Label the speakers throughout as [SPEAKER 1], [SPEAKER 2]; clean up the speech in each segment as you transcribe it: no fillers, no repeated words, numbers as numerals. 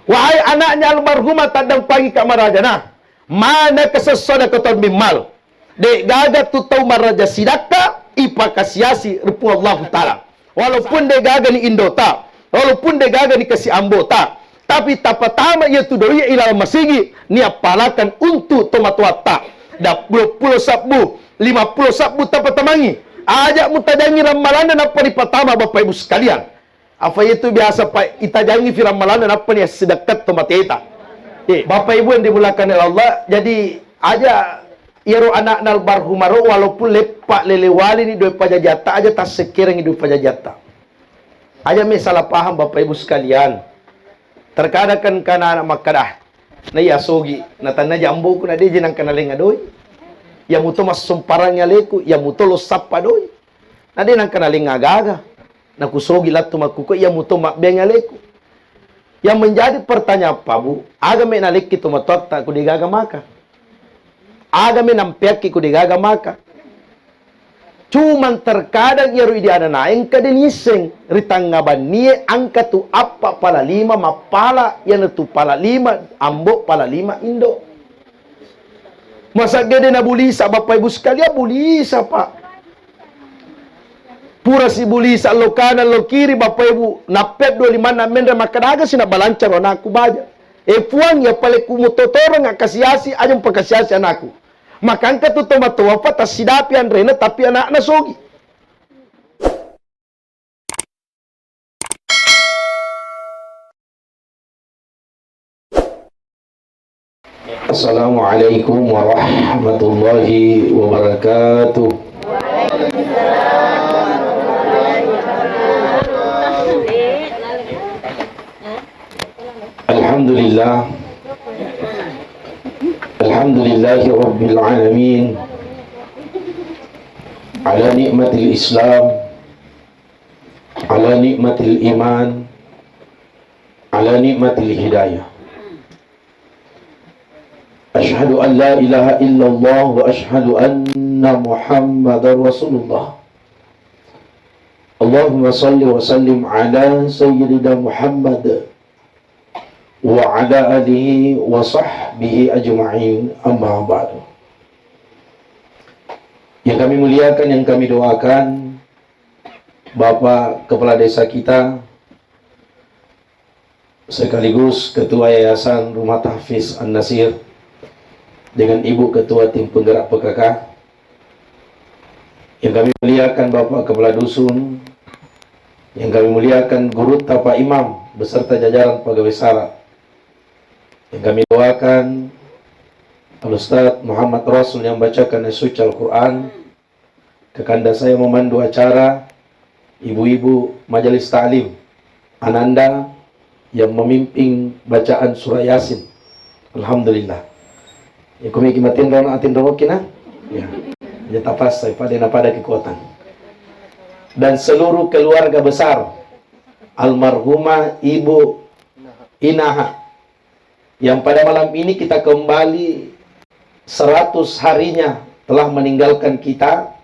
[SPEAKER 1] Wahai anaknya almarhumah tadang pangi ka marajana. Mana kesesadaqatan bimal. Dek gaga tu tau maraja sidaka ipakasiasi rupu Allah Ta'ala. Walaupun dia gaga ni Indota, walaupun dia gaga ni kasi Ambota, tapi tapatama ia tu doi ilal masigi ni apalakan untuk tomatuata. Dah 20 sabbu, 50 sabbu tapatamangi. Ajak mutajangi ramalan apa ni pertama Bapak Ibu sekalian. Apa itu biasa Pak itajangi fi ramalan apa ni sedekat tomateta. Bapak Ibu yang dimulakan oleh Allah, jadi aja iaro anak nal barhumaro walaupun lepak lelewali ni doi pajajata aja tak sekirang hidup pajajata. Aja me salah paham Bapak Ibu sekalian. Terkadang kan kana anak makadah. Na ya sogi, na tanna jambo ko na di jinang kanaling adoy. Ya muto mas sumparanya leku, ya muto lo sapa doy. Na di nang kanaling agaga. Na kusogi latu makuko, ya muto makbenya leku. Yang menjadi pertanyaan apa bu? Aga me nalik kita matota ku digaga maka. Aga me nampiaki ku digaga maka. Cuman terkadang ya ruidi ada naeng kadeniseng ritangaban nie angka tu apa pala lima mapala yang tu pala lima ambo pala lima indo. Masa gede na bulisa Bapak Ibu sekalian bulisa pak. Pura si bulisa lo kanan lo kiri Bapak Ibu napet 25 na mendra makadaga sina balancar anakku baja. Puang ya pale kumutotorong akasiasi ajang pakasiasi anakku. Maka angka tu tomato apa tas sidapi andrena tapi anak na sogi. Assalamualaikum warahmatullahi wabarakatuh. Alhamdulillah. Alhamdulillahi Rabbil Alamin ala nikmatil Islam, ala nikmatil iman, ala nikmatil hidayah. Ashhadu an la ilaha illallah wa ashhadu anna Muhammadar Rasulullah. Allahumma salli wa sallim ala Sayyidina Muhammad wa ala alihi wa sahbihi ajma'in, amma ba'du. Yang kami muliakan, yang kami doakan Bapak Kepala Desa kita sekaligus Ketua Yayasan Rumah Tahfiz An-Nasir dengan Ibu Ketua Tim Penggerak PKK. Yang kami muliakan Bapak Kepala Dusun, yang kami muliakan Guru Tapa Imam beserta jajaran pegawai sara. Yang kami doakan Al-Ustaz Muhammad Rasul yang bacakan suci Al-Quran, kekanda saya memandu acara, ibu-ibu majelis ta'lim, Ananda yang memimpin bacaan surah Yasin. Alhamdulillah. Ya kami kimatin rono atin rono kina. Ya. Ya tapas saya pada kekuatan. Dan seluruh keluarga besar almarhumah Ibu Inaha yang pada malam ini kita kembali 100 harinya telah meninggalkan kita.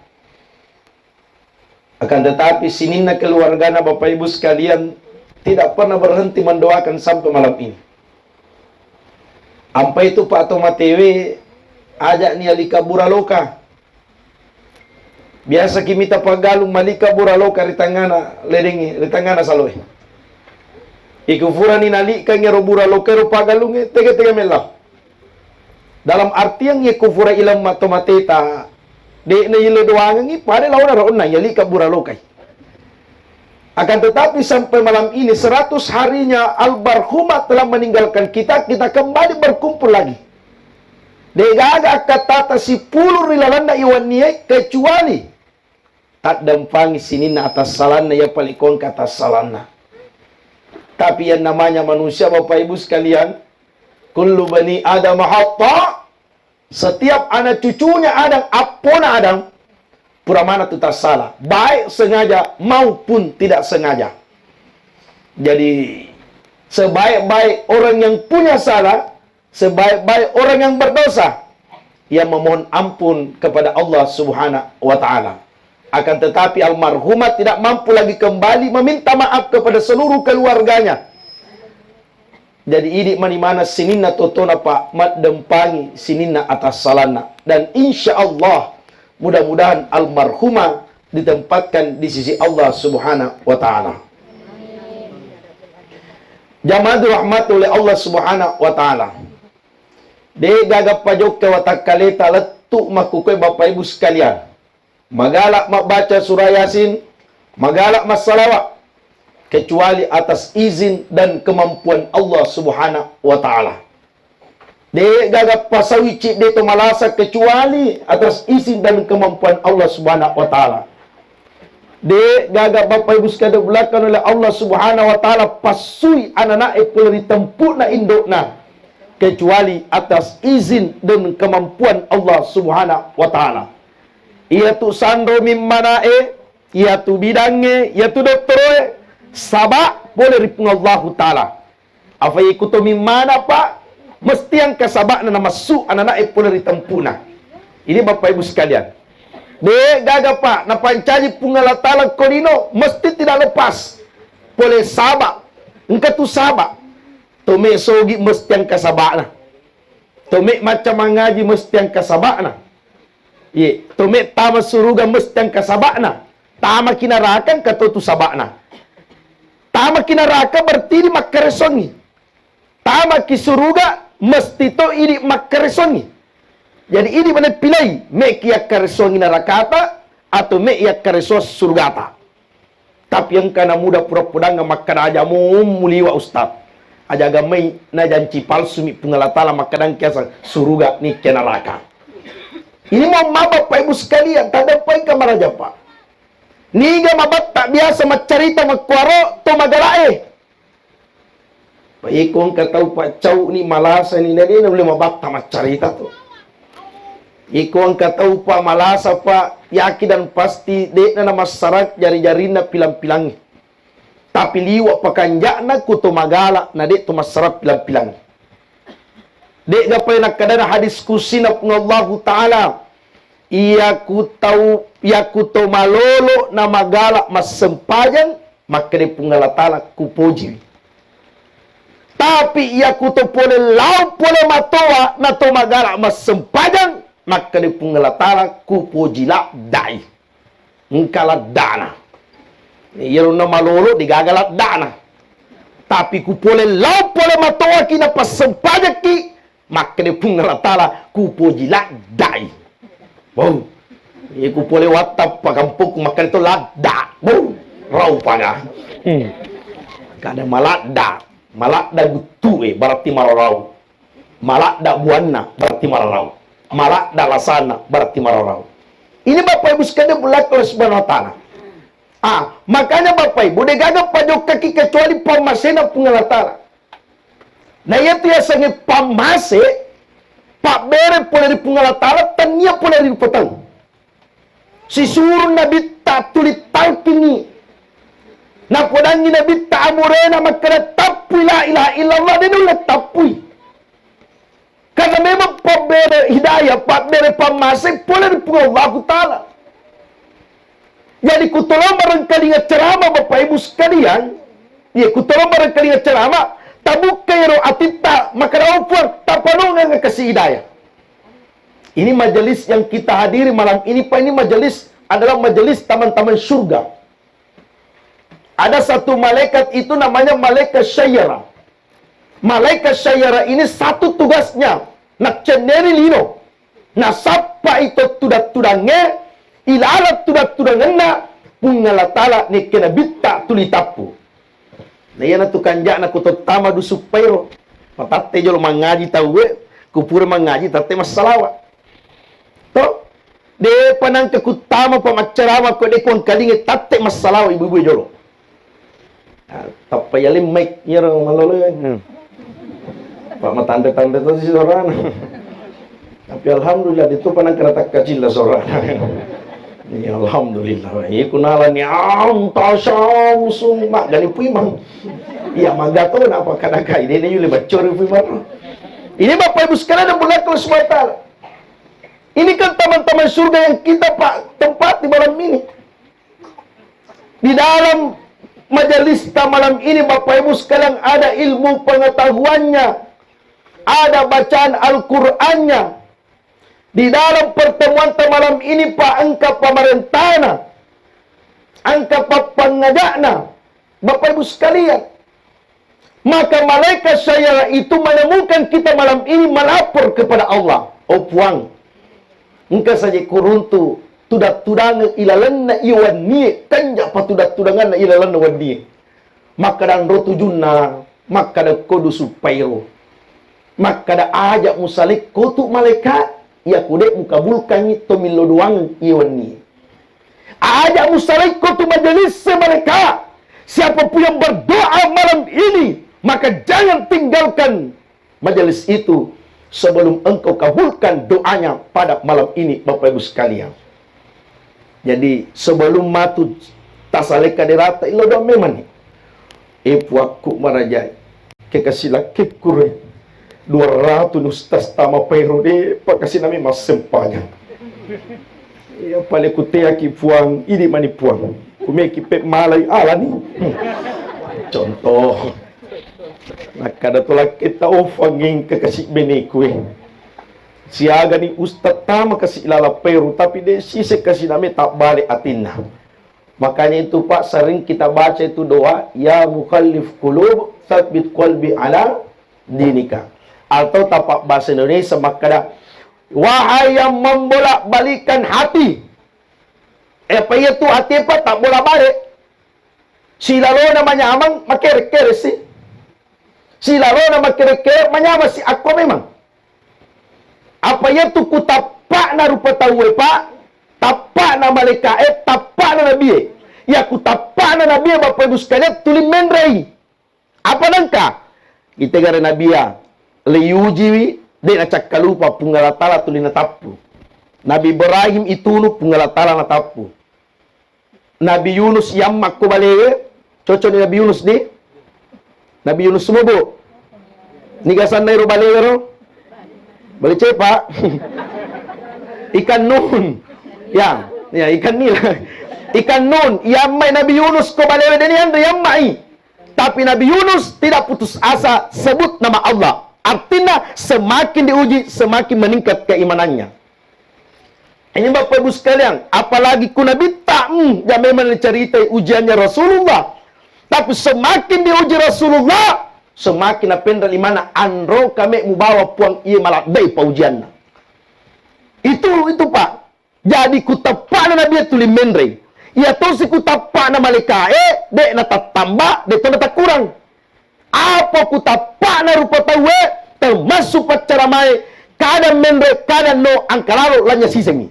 [SPEAKER 1] Akan tetapi sinina keluargana Bapak Ibu sekalian tidak pernah berhenti mendoakan sampai malam ini. Ampa itu Pak Tomatewe ajak ni alika buraloka. Biasa kimita pagalung malika buraloka ritangana ledengi ritangana saloe. Ikufura ni nali kang yaro buraloka ro pagalung tege melah. Dalam artian ye kufura ilam matomateta de na yile doangan ni pare lawan ro na yali ka buraloka. Akan tetapi sampai malam ini 100 harinya almarhumah telah meninggalkan kita, kita kembali berkumpul lagi. Degaga kata si puluh rilalanda iwan niye kecuali tak dampangi sinina atas salana ya palikon ke atas salana. Tapi yang namanya manusia Bapak Ibu sekalian, kullu bani Adam hatta, setiap anak cucunya Adam, apona Adam, pura mana tu tak salah, baik sengaja maupun tidak sengaja. Jadi sebaik-baik orang yang punya salah, sebaik-baik orang yang berdosa, yang memohon ampun kepada Allah Subhanahu wa Ta'ala. Akan tetapi almarhumah tidak mampu lagi kembali meminta maaf kepada seluruh keluarganya. Jadi ini mana sinina totona pak mat dempangi sinina atas salana. Dan insya Allah mudah-mudahan almarhumah ditempatkan di sisi Allah Subhanahu wa taala. Jamaah rahmat oleh Allah Subhanahu wa taala. De gagap pajok ke watak kaleta letuk makukoy Bapak Ibu sekalian. Magalak baca surah Yasin, magalak salawat kecuali atas izin dan kemampuan Allah Subhanahu wa taala. De gagap pasawici de to malasa kecuali atas izin dan kemampuan Allah Subhanahu wa taala. De gagap Bapak Ibu sekalian belakang oleh Allah Subhanahu wa taala pasui anak-anak epulri tempuk na indokna kecuali atas izin dan kemampuan Allah Subhanahu wa taala. Ia tu sandro mimmana ia tu bidange, ia tu dokter sabak boleh ripung Allah taala. Apa ikuto mimmana pak? Mesti yang kasabak na masuk anak-anak boleh ditempuna. Ini Bapak Ibu sekalian. De gaga pak na pancaji pungala taala kolino mesti tidak lepas. Boleh sabak. Engkau tu sabak. Tome sogi mesti yang kasabak na. Tome macam mengaji mesti yang kasabak na. Ye, tome tama suruga mesti yang kasabak na. Tama kinarakan kata tu sabak na. Tama kinaraka berarti di makaresongi. Tama kisuruga mesti to ini makaresongi. Jadi ini mana pilih me kia karesongi narakata atau me ia karesos surgata. Tapi yang kana muda pura-pura makan aja muliwa ustaz. Aja gamai na janji palsu mi pengalatala makanan kiasa suruga ni kia neraka. Ini mau Bapak Ibu sekalian tak dapat kamar aja pak. Niga mabat tak biasa macarita makuaro to magalae. Paikong katau pak cau ni malasa ni nani na boleh mabat tak macarita tu. Ikong katau pak malasa pak yakin dan pasti dek na masyarakat jari-jari na pilang-pilangi. Tapi liwa pakanjak na kuto magala na dek to masyarakat pilang-pilangi. Dek gapay nakadana hadis kusina pung Allah Ta'ala. Ia ku tahu malolo na magala mas sempajan maka di pungalatala kupuji. Tapi ia ku to pole lau pole matoa na to magala mas sempajan maka di pungalatala kupuji la dai. Ngkala dana. Ia na malolo digagalat dana. Tapi ku pole lau pole matoa kina pas sempajan ki maka di pungalatala kupuji la dai. Wow, iku boleh watap pakampuk makan itu lada. Wow, rau pada. Kada malada gutu berarti mararau. Malada buana berarti mararau. Malada lasana berarti mararau. Ini Bapak Ibu sekalian bulat oleh Subhanahu wa taala. Makanya Bapak Ibu degagap pajok kaki kecuali pamasena pungalatala. Nah itu ya sange pamase Pak bere pole di pungalatala tania pole di petang. Si suruh Nabi tak tulit talkini. Na podangi Nabi tak amurena makana tapui la ilaha illallah dia ulah tapui. Karena memang pak bere hidayah, pak bere pamasek pole di pungalatala taala. Jadi kutolong barangkali ceramah Bapak Ibu sekalian. Ya kutolong barangkali ceramah. Tabuk kairo atita makana offer tapanong nga kasih hidayah. Ini majelis yang kita hadiri malam ini Pak, ini majelis adalah majelis taman-taman surga. Ada satu malaikat itu namanya malaikat syaira. Malaikat syaira ini satu tugasnya nak ceneri lino. Na sapa itu tudak-tudangnya ilalat tudak-tudanganna pungalatala ni kena bitta tulitapu. Nah yana tu kanjak na kutot tama du supero. Patate jolo mangaji tahu kupura mangaji tate masalawat. To de panang ke kutama pamacarama ko de kon kalinge tate masalawa ibu-ibu jolo. Tapi yalim mic nyero malolo. Pak matanda-tanda tu si soran. Tapi alhamdulillah itu panang keratak kecil lah soran. Ya alhamdulillah. Iku nalan ni tasam summa gani puimang. Iya magato na apa kadakai ini yule bacor puimang. Ini Bapak Ibu sekalian yang berlaku SWT. Ini kan taman-taman surga yang kita Pak tempat di malam ini. Di dalam majelis kita malam ini Bapak Ibu sekalian ada ilmu pengetahuannya, ada bacaan Al-Qur'annya. Di dalam pertemuan malam ini Pak angka pemerintahna, angka pengajakna Bapak Ibu sekalian. Maka malaikat syai'ah itu menemukan kita malam ini melapor kepada Allah. Oh puang, engkau saja kuruntu tudat tudang ilalanna iwan ni kanja patudat tudangan ilalanna wadi. Maka dan rotu junna, maka da kodu supairo. Maka da ajak musalik kotu malaikat ya kude mukabulkan itu milo doang iwan ni. Ajak musalik kotu majelis mereka. Siapapun yang berdoa malam ini, maka jangan tinggalkan majelis itu sebelum engkau kabulkan doanya pada malam ini Bapak Ibu sekalian. Jadi sebelum matu tasaleka dirata ilo do memang puaku marajai kekasih laki kure 200 ustaz tama peru de pakasih nami mas sempanya. Ya pale kutea ki puang ini mani puang. Kumeki pep malay ala ni. Contoh. Nakada tolak kita ofanging kekasih bini kue. Siaga ni ustaz tama kasih ilala peru tapi dia sisa kasih nami tak balik atina. Makanya itu Pak sering kita baca itu doa ya mukhallif qulub tsabbit qalbi ala dinika. Atau tapak bahasa Indonesia makada wahai yang membolak-balikan hati. Apa itu hati apa tak bolak-balik. Sila lo namanya amang makere-kere sih. Sila lo nama kere-kere manyama si aku memang. Apa itu ku tapak na rupa tahu Pak. Tapak na malaikat tapak na nabi. Ya ku tapak na nabi Bapak Ibu sekalian tulim menrei. Apa nangka? Kita gara nabi ya. Liyujiwi de na cakkalupa pungalatala tulin na tapu. Nabi Ibrahim itunu pungalatala na tapu. Nabi Yunus yammak ko balewe. Cocok ni Nabi Yunus ni. Nabi Yunus sumubo. Nigasan na iro balewe ro. Balik cepak. Ikan nun. Ya, ikan ni lah. Ikan nun. Yammai Nabi Yunus ko balewe deni anda yammai. Tapi Nabi Yunus tidak putus asa sebut nama Allah. Artinya semakin diuji, semakin meningkat keimanannya. Ini Bapak Ibu sekalian, apalagi ku Nabi tak jangan memang cerita ujiannya Rasulullah. Tapi semakin diuji Rasulullah, semakin apendra imana anro kami mubawa puang ia malah dai pa ujianna. Itu Pak. Jadi ku tepak na Nabi tulim menre. Ia tu si ku tepak na malaikat dek na tambah, dek na kurang. Apa ku tapak na rupa tahu termasuk pacara mai kadang menre kadang no angkalalo lanya sisengi.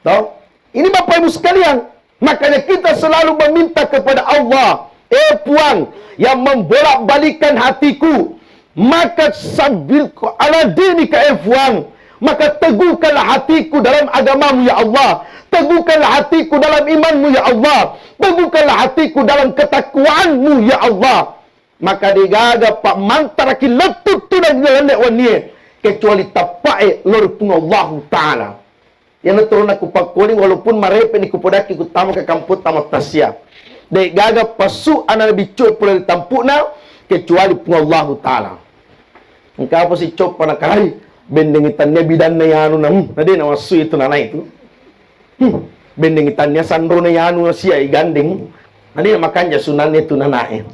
[SPEAKER 1] Tahu? Ini Bapak Ibu sekalian, makanya kita selalu meminta kepada Allah, puang yang membolak-balikan hatiku, maka sabilku ala dinika puang, maka teguhkanlah hatiku dalam agamamu ya Allah, teguhkanlah hatiku dalam imanmu ya Allah, teguhkanlah hatiku dalam ketakwaanmu ya Allah. Maka digaga Pak mantara ki letut tu dan jalan wani kecuali tapai lor pun Allah taala. Yang turun aku pakoli walaupun marepe ni kupodaki ku tamu ke kamput tamat tasya. Dek gaga pasu ana bicu pula ditampuna kecuali pun Allah taala. Engkau apa si cop pana kai bendengitannya bidan na yanu nam. Nade na wasu itu nana itu. Bendengitannya sandro na yanu sia igandeng. Nade makanya sunan itu nanae.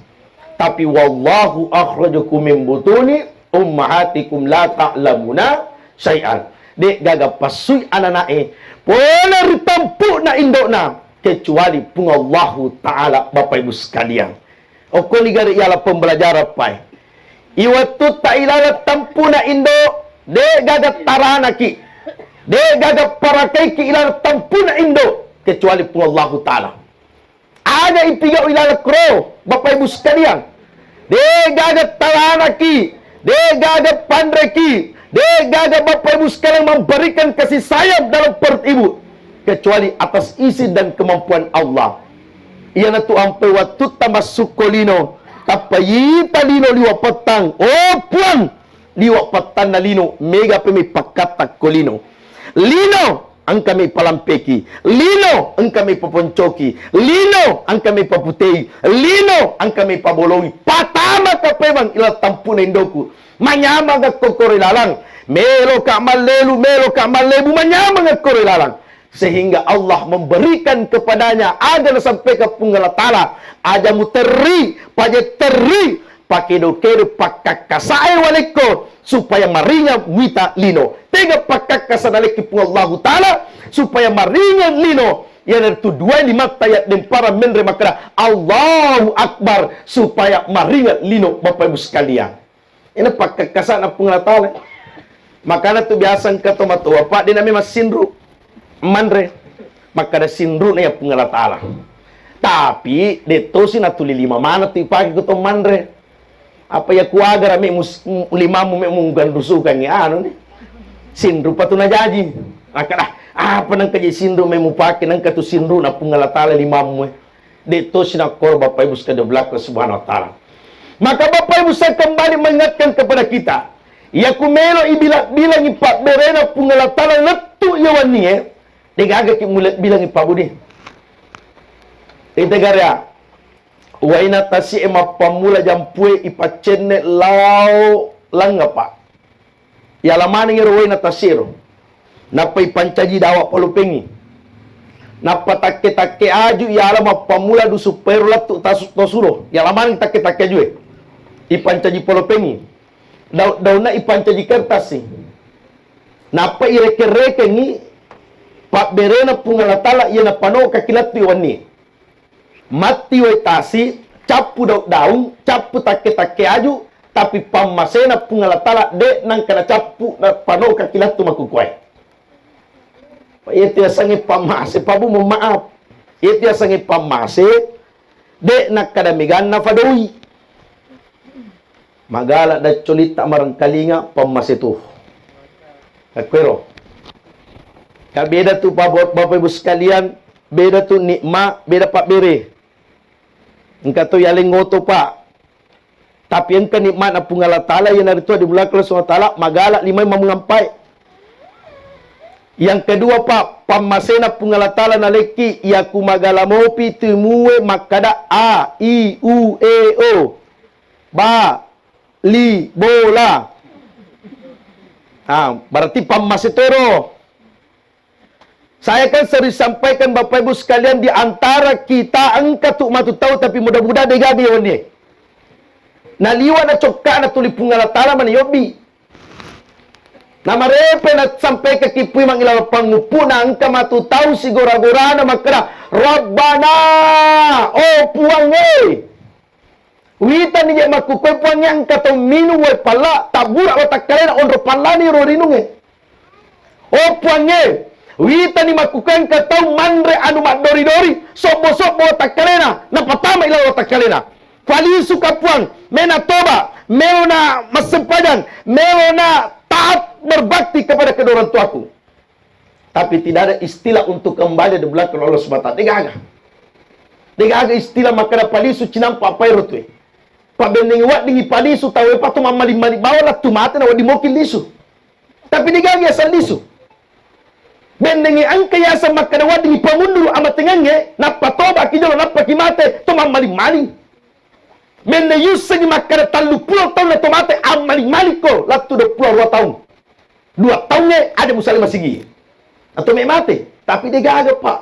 [SPEAKER 1] Tapi wallahu akhrajakum min butuni ummahatikum la ta'lamuna syai'an. Dek gaga pasui ananae pola ritampu na indokna kecuali pun Allah taala Bapak Ibu sekalian. Oko ni gara ialah pembelajaran pai. Iwatu ta ilala tampu na indo dek gaga tarana ki. Dek gaga parakai ki ilala tampu na indo kecuali pun Allah taala. Ada ipiga ilala kro Bapak Ibu sekalian. Dek gaga tarana ki, dek gaga pandreki. Dia gaga Bapak Ibu sekalian memberikan kasih sayang dalam perut ibu kecuali atas isi dan kemampuan Allah. Iana tu ampe waktu tambah sukolino tapayita lino liwa petang. Oh puan liwa petang na lino mega pemi pakata kolino. Lino ang kami palampeki, lino ang kami paponcoki, lino ang kami paputei, lino ang kami pabolowi. Patama ka pemang ila tampuna indoku. Manyamang at kokorilalang. Melo ka malebu, manyamang at korilalang. Sehingga Allah memberikan kepadanya ada sampai ke penggalatala ada muteri paje teri pakedo-kedo pakakasai waliko supaya maringa wita lino tega pakakasanaleki pun Allah Ta'ala supaya maringa lino yang itu dua lima tayat dan para menre makna Allahu Akbar supaya maringa lino Bapak Ibu sekalian. Ini pakakasan penggalatala makanya tu biasa kata matua Pak dia namanya Sindru mandre maka ada sindru ya pengala ta'ala tapi deto si natuli lima mana tu pagi ko mandre apa ya kuaga rame lima mu menggandusukan ya anu ni sindru patu na jaji maka apa nang kaji sindru mu pakai nang katu sindru na pengala ta'ala lima mu deto si na kor Bapak Ibu sekalian belaka subhanahu wa ta'ala. Maka Bapak Ibu saya kembali mengingatkan kepada kita ya kumelo bilang ipak berena pengala ta'ala letu yawan ni Dega agak mulai bilang ipabudi. Ite garya. Waina tasi ema pamula jampue ipacenne lao langapa. Ya lamani ngero waina tasiro. Napa ipancaji dawa palupengi. Napa take aju ya lama pamula du supero latu tasuro. Ya lamani take ajue. Ipancaji palupengi. Dauna ipancaji kertas sih. Napa ireke-reke ni Pak berena pungalatala ia na pano kakilatu iwani. Mati waitasi, capu daun, capu take aju, tapi pamasena pungalatala de nang kana capu na pano kakilatu makukwai. Ia tia sangi pamase, pabu mo maaf. Ia tia sangi pamase, de nakadamigan na fadoi. Magala da colita marangkalinga pamase tu. Kakwero. Beda tu Bapak Ibu sekalian, beda tu nikmat, beda Pak Bere. Engkau tu yaling ngoto Pak. Tapi engkau nikmat na pungala ta'ala yang dari tu di belakang Allah SWT, magala lima mengampai. Yang kedua Pak, pamasena pungala ta'ala na leki, yaku magala mopi temue makada a, i, u, e, o. Ba, li, bola. Berarti pamasetoro. Saya kan sering sampaikan Bapak Ibu sekalian di antara kita engkau tu matu tahu tapi mudah-mudahan degabi oni. Na liwa na cokka na tuli pungala ta'ala man yobi. Na marepe na sampai ke kipui mangilaw pangupu na engkau matu tahu si gora-gora na makra Rabbana oh puange. Wita ni je makukoy puange engkau tu minu wa pala tabura wa takalena onro pala ni rorinunge. Oh puange. Wita ni makukan katau mandre anu madori-dori sobo-sobo takalena na patama ilaw takalena falisu kapuan mena toba mena masempadan mena taat berbakti kepada kedua orang tuaku tapi tidak ada istilah untuk kembali di belakang Allah SWT. Digaga istilah makana palisu cinampa apa irutwe pa bending wat dingi palisu tawe patu mamali-mali bawalah tumate na wadi mokil lisu tapi digaga asal lisu bendengi angka yasa makana wadi ni pamunduru amatengange napatoba kijolo napakimate to mamali-mali bende yusa ni makana 30 tahun na tomate amali-mali ko latu 22 tahun 2 tahunnya ada musali masigi atau memate tapi dia gaga Pak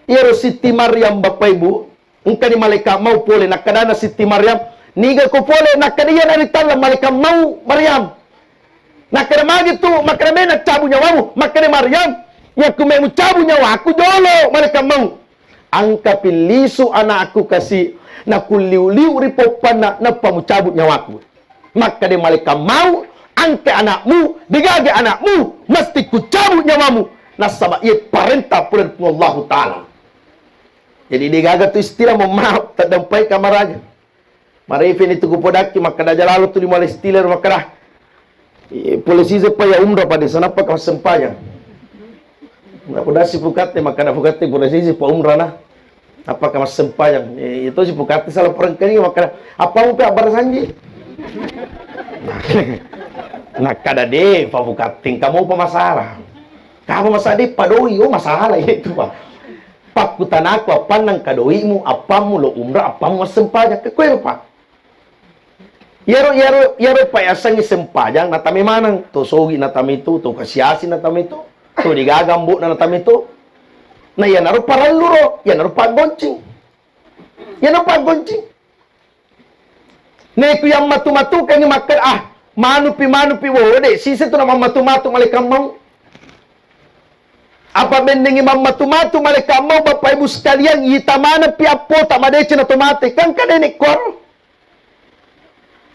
[SPEAKER 1] Iro Siti Maryam Bapak Ibu engka ni malaikat mau pole nakadana Siti Maryam niga ko pole nakadiyan ari tala malaikat mau Maryam nakada magi tu makana mena cabu nyawamu makana Maryam ya kumemu cabu nyawa aku jolo mereka mau angka pilisu anak aku kasih na kuliu-liu ripopana na pamu cabut nyawaku maka dia malaikat mau angka anakmu digage anakmu mesti ku cabut nyawamu nasaba ia perintah pula Allah Ta'ala. Jadi digaga tu istilah mau maaf tak dampai kamaraja marifin itu kupodaki maka dah lalu tu di mulai istilah makara polisi supaya umrah pada sana apa kau sempaya. Aku dah si pukate maka dah pukate polisi supaya umrah na. Apakah mas sempaya? Itu si pukate salah perengkali maka apa mau pihak bersanji? Nah kada deh pak pukate kamu apa masalah? Kamu masa di padoi, oh masalah itu pak. Pakutan aku apa nang kadoimu, apamu lo umrah, apamu sempajang ke kue pak. Yaro pa asangi sempajang natami manang to sogi natami itu, to kasiasi natami itu, to digagambo na natami itu. Na yan aro paraluro, yan aro pagoncing. Yan aro pagoncing. Na ito yung matu-matu kanya makar manupi wode, sisa to naman matu-matu malikamang. Apa bending imam matu-matu malikamang bapak ibu sekalian, yitamana piapo tak madece na tomate, kan kadenik kor.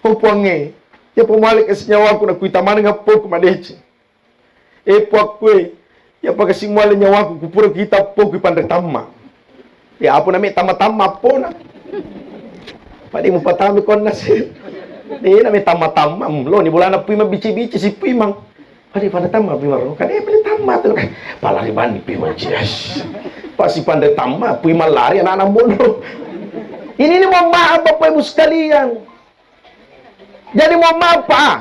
[SPEAKER 1] Pupuange, ya pumalik kasi nyawa ko na kuitamana nga po kumadece. Po ako ya pagkasimwala nyawa ko kupuro kita po kuipandretama. Ya apo na may tama-tama po na. Padi mo patami ko na si. Di na may tama-tama. Lo, ni bulan na puima bici-bici si puimang. Padi pada tama puimang. Kan beli tama tuh. Palariban ni puimang cias. Pasi pandretama, puimang lari anak-anak bodoh. Ini mau maaf Bapak Ibu sekalian. Jadi mau maaf pak.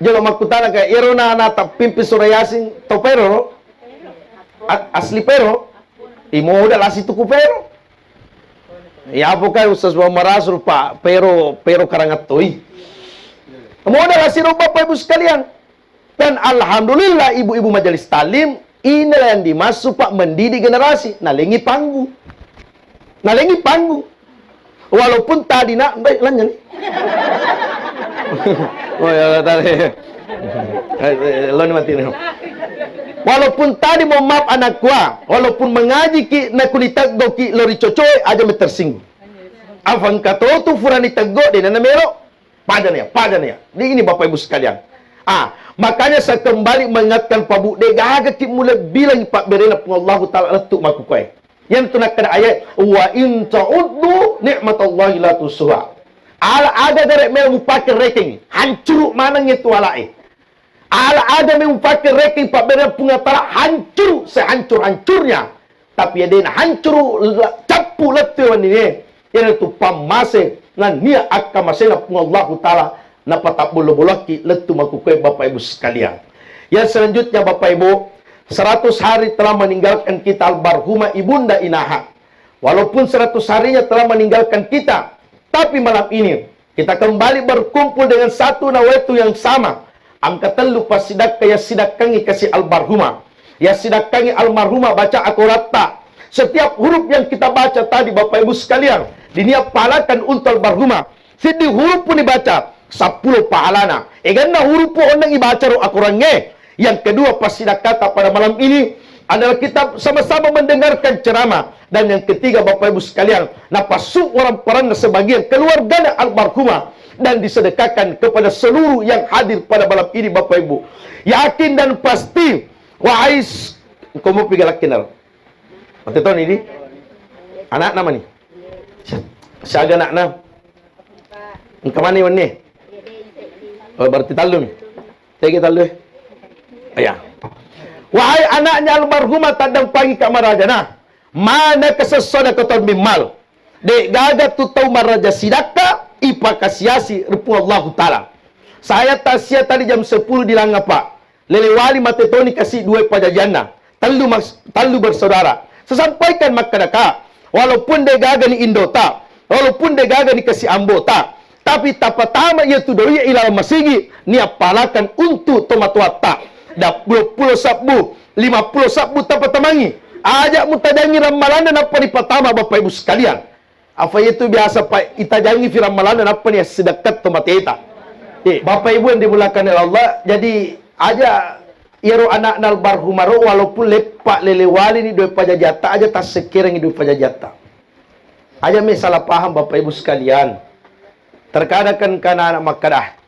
[SPEAKER 1] Jalo makutana kay iro na nata pimpi surayasing to pero asli pero imo udah lasi tuku pero. Ya po kayo sa marasul pa pero karangatoy. Imo udah lasi ro Bapak Ibu sekalian. Dan alhamdulillah ibu-ibu majelis talim inilah yang dimaksud pak mendidik generasi nalengi panggung. Nalengi panggung. Walaupun tadi nak lanjut nih. Oh ya tadi. Lo ni mati nih. Walaupun tadi mau maaf anak gua, walaupun mengaji ki nak kunitag do ki lori cocoy aja me tersinggung. Afan kato tu furani tego de nana mero. Padan ya. Di ini Bapak Ibu sekalian. Makanya saya kembali mengingatkan Pak Bu de gaga ki mulai bilang Pak berena Allah taala letuk maku koy. Yang tu nak kena ayat wa in ta'uddu ni'matallahi la tusuha. Ada dari melu pakai ranking hancur manangnya tu alai. Ada melu pakai ranking Pak benar punya tala hancur sehancur-hancurnya. Tapi ada hancur capu letu ini. Yang tu pamase nan nia akamasena Allah taala na patak bolo-bolaki letu makukui Bapak Ibu sekalian. Yang selanjutnya Bapak Ibu 100 hari telah meninggalkan kita almarhumah Ibunda Inaha. Walaupun 100 harinya telah meninggalkan kita, tapi malam ini kita kembali berkumpul dengan satu nawaitu yang sama. Angka telu pasidakka ya sidakkangi kasih almarhumah. Ya sidakkangi almarhumah baca akurata. Setiap huruf yang kita baca tadi Bapak Ibu sekalian, diniat palakan untuk almarhumah. Sidi huruf pun dibaca 10 pahalana. Ganna huruf pun orang ibaca ro akurange. Yang kedua pasidak kata pada malam ini adalah kita sama-sama mendengarkan ceramah. Dan yang ketiga Bapak Ibu sekalian, napasuk orang perang sebagian keluarga almarhumah dan disedekahkan kepada seluruh yang hadir pada malam ini Bapak Ibu. Yakin dan pasti wa'ais kamu pergi lakinar. Waktu tahun ini anak nama nih. Siaga anak nama. Engkau mana ini? Oh berarti talu nih. Saya kita talu. Ayah. Wahai anaknya almarhumah tadang pagi Kak Marajana, mana kesesona kotor bimal. Dek gaga tu tau maraja sidaka ipa kasiasi rupu Allah Ta'ala. Saya tasya tadi jam 10 di Langga Pak. Lele wali matetoni kasih dua pajajana. Talu bersaudara. Sesampaikan makadaka. Walaupun dek gaga ni Indota. Walaupun dek gaga ni kasih Ambota. Tapi tapatama ia tu doi ilal masigi. Ni apalakan untuk tomatuata. Dah puluh sabbu 50 sabbu tapatamangi ajak mutajangi ramalan dan apa ni pertama Bapak Ibu sekalian. Apa itu biasa Pak itajangi fi ramalan dan apa ni sedekat tomat eta. Bapak Ibu yang dimulakan oleh Allah, jadi aja iro anak nal barhumaro walaupun lepak lelewali ni dua pajajata aja tak sekirang dua pajajata. Aja me salah paham Bapak Ibu sekalian. Terkadang kan kana anak makadah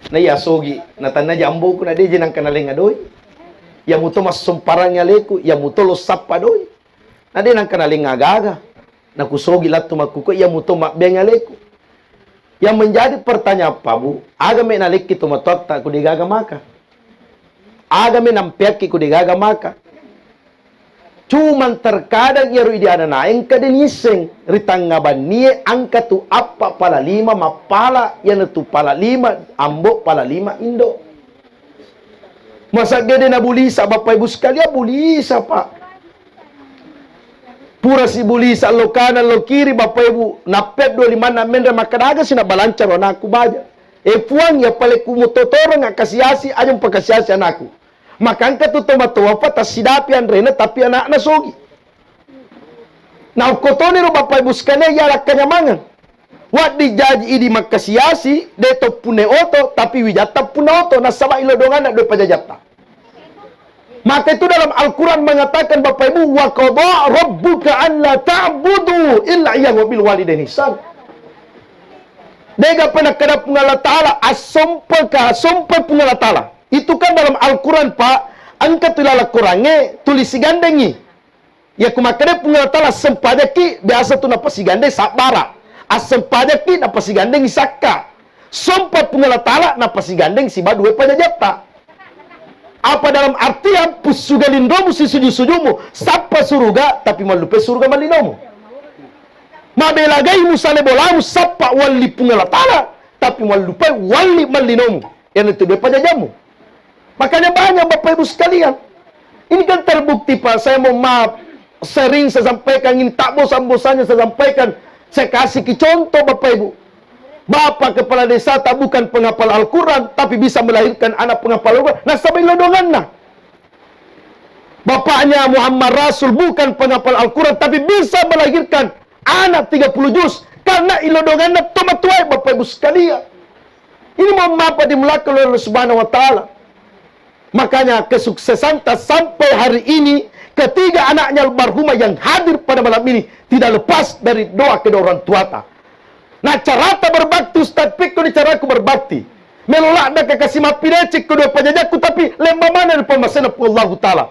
[SPEAKER 1] na yasogi na tanna jambo ko na di nang kanaling adoy ya muto mas sumparanya leku ya muto lo sappa doy na di nang kanaling agaga na kusogi latu makuko ya muto mabeng leku yang menjadi pertanyaan Pak Bu agame na leki to matotta ku digaga maka agame nampiaki ku digaga maka cuman terkadang ya ruidi ana naeng kadeniseng ritang ngaban nie angka tu apa pala 5 mapala yan tu pala 5 ambo pala 5 indo Masa gede na bulisa, Bapak Ibu sekalian, bulisa Pak. Pura si bulisa lo kanan lo kiri, Bapak Ibu. Napet 25 na mendra makadaga sina balancar anakku baja. Puang ya pale kumutotoro nga kasiyasi ajong pagkasiyasi anakku. Makangka tu tomato apa tas sidapi andrena tapi anak na sogi. Na ukotoni ro Bapak Ibu sekalian yara kanyamangan. Wat dijaji idi makasiyasi deto pune oto tapi wijata pune oto nasaba ilodongan na do pajajata. Maka itu dalam Al-Quran mengatakan Bapak Ibu wa qadha rabbuka an la ta'budu illa iyyahu wa bil walidaini ihsan. Dega penakada pungala ta'ala asompa pungala ta'ala. Itu kan dalam Al-Quran Pak, angka tulala kurange tulisi gandengi. Ya kumakade pungala ta'ala sempadaki biasa tu napasi gandeng sabara. Asam padaki napasi gandeng isaka. Sompa pungala ta'ala napasi gandeng si badue pajajata. Apa dalam artian pusugalindomu si sujumu sapa suruga tapi malupe surga malinomu. Mabelagai musale bolamu sapa wali pungala ta'ala tapi malupe wali malinomu. Yang itu dua pajajamu. Makanya banyak Bapak Ibu sekalian. Ini kan terbukti Pak. Saya mau maaf. Sering saya sampaikan ini tak bosan-bosannya saya sampaikan. Saya kasih contoh Bapak Ibu. Bapak kepala desa tak bukan penghafal Al-Quran, tapi bisa melahirkan anak penghafal Al-Quran. Nah, sampai lodongan nah. Bapaknya Muhammad Rasul bukan penghafal Al-Quran, tapi bisa melahirkan anak 30 juz. Karena ilodongan nah tomatuai Bapak Ibu sekalian. Ini mau apa dimulakan oleh Allah Subhanahu Wa Ta'ala. Makanya kesuksesan sampai hari ini ketiga anaknya almarhumah yang hadir pada malam ini tidak lepas dari doa kedua orang tua ta. Nah carata berbakti Ustaz Piko ni caraku berbakti. Melolak dah kekasih mapidecik kedua pajajaku tapi lembah mana di pemasana Allah Ta'ala.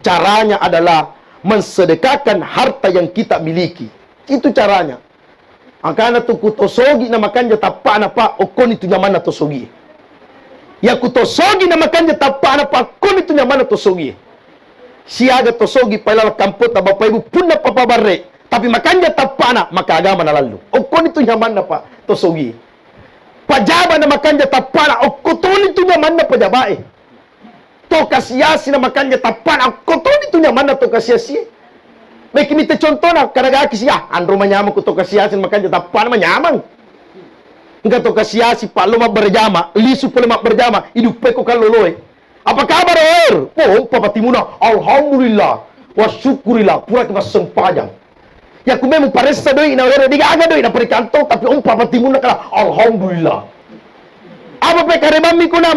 [SPEAKER 1] Caranya adalah mensedekahkan harta yang kita miliki. Itu caranya. Angkana tu kutosogi na makanja tapana pa okon itu nyaman na tosogi. Ya kutosogi na makanja tapana pa okon itu nyaman na tosogi. Siaga tosogi pailala kampot na Bapak Ibu pun na papabare. Tapi makanya tapana maka agama na lalu. Okon itu nyaman na pa tosogi. Pajaba na makanja tapana okoton itu nyaman na pajabae. To kasiyasi na makanja tapana okoton itu nyaman na to kasiyasi. Baik kita contoh na kadang siya andro manyamang ko to kasiyasi makanja tapana manyamang. Enggak to kasiyasi pa luma berjama, lisu pa luma berjama, idupe ko kaloloy. Apa kabar er? Oh, papatimuna. Alhamdulillah. Wa syukurillah. Pura kita sempajang. Ya kume mo paresa doi na ere diga aga doi na perikanto tapi papatimuna kala alhamdulillah. Apa pe karebami ko na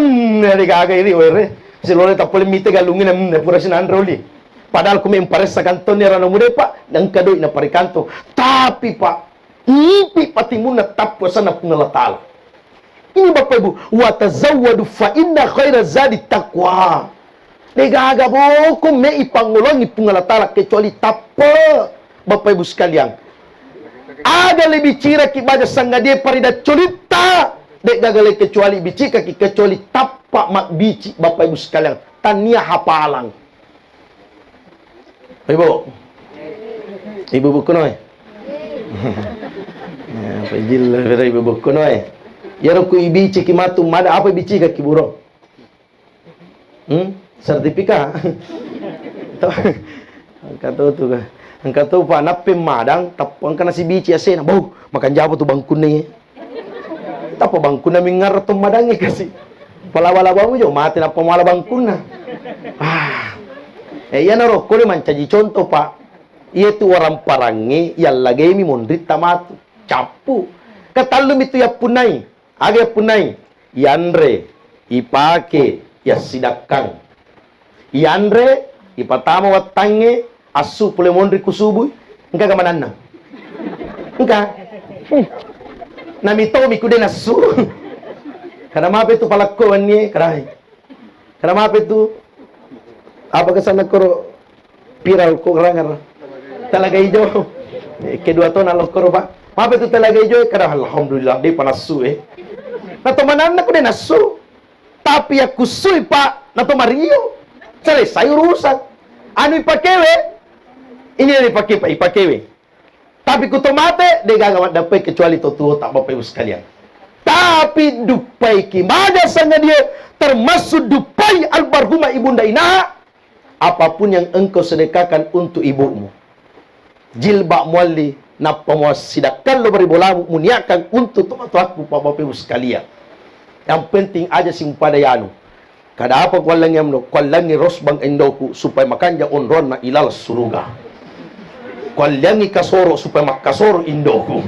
[SPEAKER 1] diga aga iri ere. Silole ta pole mite galungin na pura sinandroli. Padahal kume mo paresa kanton ni rano mude pa nang kadoi na perikanto. Tapi Pak, ipi patimuna tapwa sana pungalatala. Ini Bapak Ibu, wa tazawwadu fa inna khaira zadi taqwa. Negaga boko me ipangulong ipungalatala kecuali tapa. Bapak Ibu sekalian. Ada lebih cira ki baca sanggade parida colita. Dek gagale kecuali bici kaki kecuali tapa mak bici Bapak Ibu sekalian. Tania hapalang. Ibu. Ibu buku noy. Ya, pejil vera ibu buku noy. Yaro ku ibici kimatu mada apa ibici kaki buro? Sertifika. Kata tu kan. Angkat tu pa napim madang tapang kana si bici asena bau makan jabo tu bangkun ni. Tapa bangkun na mingar tu madangi kasi. Pala-wala bamu jo mati na pamala bangkun na. Yan ro ko man caji contoh Pak. Itu orang parangi yang lagi mi mondrit tamatu capu. Katalum itu ya punai. Aga punai. Yandre ipake ya sidakang. Yandre ipatama watange asu pule mondri kusubu engka kamanana engka namito mikude nasu kada mape tu palakko wannie karai kada mape tu apa kesana koro piral ko rangar talaga ijo kedua ton alok koro Pak mape tu talaga ijo kada alhamdulillah de panasu na to manana ko de nasu tapi ya kusui Pak na to mario selesai urusan anu ipakewe ini yang dipakai. Tapi kutomate dia gak dapat kecuali tuh tak Bapak Ibu sekalian. Tapi dupai kimaja sanga dia, termasuk dupai almarhumah ibunda Ina, apapun yang engkau sedekahkan untuk ibumu, jilbab muali napa mo sidakkan lo beribolamu muniakan untuk aku bapak ibu sekalian. Yang penting aja sing pada yanu. Kada apa kualang yamno, kualangi rosbang endoku supaya makanja onron na ilal suruga. Kualangi kasoro supaya makasoro indoku.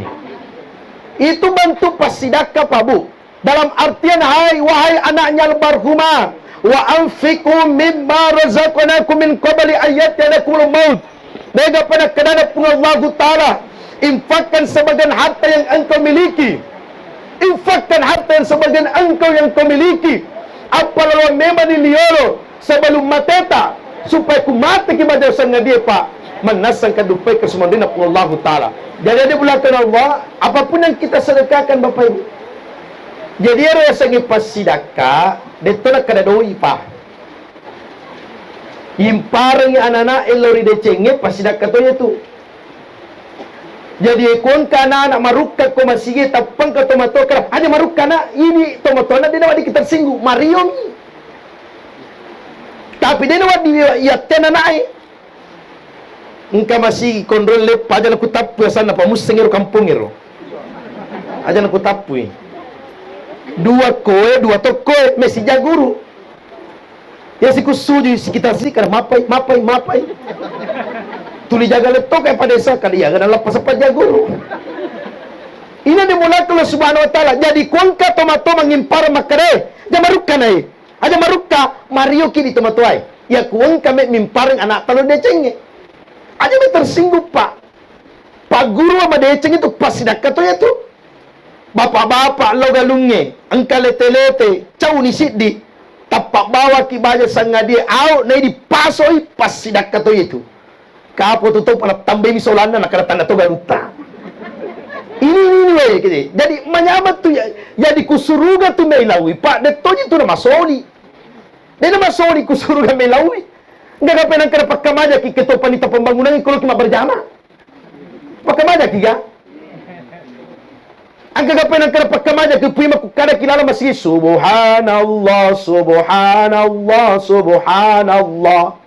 [SPEAKER 1] Itu bantu pasidaka pa bu. Dalam artian wahai anaknya almarhumah, wa anfiqu mimma razaqnakum min qabli ayat yanakumul maut. Mega pada kedana pun Allah Ta'ala, infakkan sebagian harta yang engkau miliki. Infakkan harta yang sebagian engkau yang kau miliki. Apalagi memang niliolo sebelum mateta supaya ku mati kibaja sang dia pak menasang kadupai kesemandina pun Allah Ta'ala. Jadi ada belakang Allah, apapun yang kita sedekahkan Bapak Ibu. Jadi ada yang pas sidaka, dia nak kada doi pa. Imparang anak-anak elori de cenge pas sidaka tu. Jadi kon kana anak marukka ko masige tapang ka tomato kara. Ada marukka na ini tomato na dinawa di kita singgu Mario. Tapi dinawa di yatten na ai. Engka masih kontrol lep aja nak kutapu sana pa musengero kampungero. Aja nak kutapu. Dua tokoe mesi jaguru. Ya si kusuju sekitar sini karena mapai. Tuli jaga letok kayak pada desa kali ya karena lepas apa jaguru. Ini dimulai kalau subhanahu wa ta'ala. Jadi kuangka tomato mengimpar makare. Jamaruka nai. Aja maruka Mario kini tomato ai. Ya kuangka mimpareng anak talo decenge. Aja me tersinggung pak. Pak guru sama deceng itu pas sidak katanya tuh. Bapak-bapak lo galungnya. Engka lete-lete. Cau ni siddi. Tapak bawa ki baja sanga dia. Au na di pasoi pas sidak katanya itu. Kapo tutup pada tambah misolana nak kena tanda to garuta. Ini gitu. Jadi menyabat tuh ya. Jadi kusuruga tuh melawi. Pak detonya tuh nama soli. Dia nama soli kusuruga melawi. Enggak kapan kena pakamaja ki ketua panitia pembangunan kalau cuma berjamaah. Pakamaja ki ga? Enggak kapan kena pakamaja ki puima ku kada kilala masih subhanallah subhanallah subhanallah.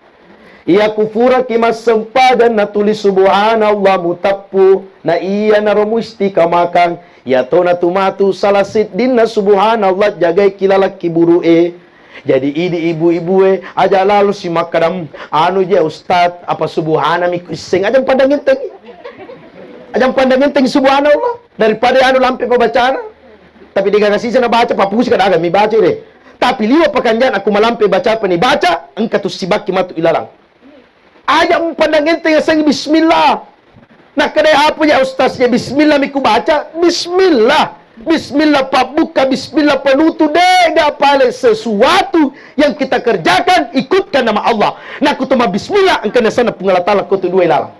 [SPEAKER 1] Ia kufura ki masempadan na tulis subhanallah mutapu na iya na romusti kamakan ya to na tumatu salasit din na subhanallah jagai kilala ki burue. Jadi ini ibu-ibu aja lalu si makadam anu je ustaz apa subhana mi sing aja pandangin teng. Aja pandangin teng subhanallah daripada anu lampe pembacaan. Tapi dia kasih sana baca papus kada agak mi baca deh. Tapi liwa pekanjan aku malampe baca apa ni baca engka tu sibaki matu ilalang. Aja pandangin teng sang bismillah. Nak kada apa ya ustaz ya bismillah mi ku baca bismillah. Bismillah pak buka, bismillah penutup deh. Gak pale sesuatu yang kita kerjakan ikutkan nama Allah. Nak kutuma bismillah engkau sana pengalatala kutu dua ilalang.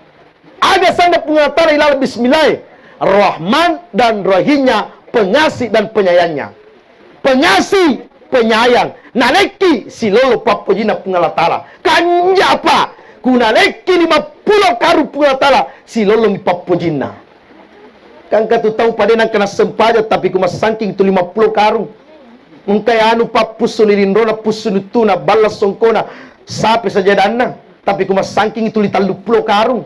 [SPEAKER 1] Ada sana pengalatala ilalang bismillah. Rahman dan Rahimnya, pengasih dan penyayangnya. Pengasih, penyayang. Naleki si lolo papojina pengalatala. Kanja apa? Kunaleki 50 karu pengalatala si lolo mi papojina. Kan katu tahu pada nak kena sempaja tapi kuma saking tu 50 karung. Mungkai anu papusu lirindona pusu nutuna balas songkona sape saja dana tapi kuma saking itu 30 karung.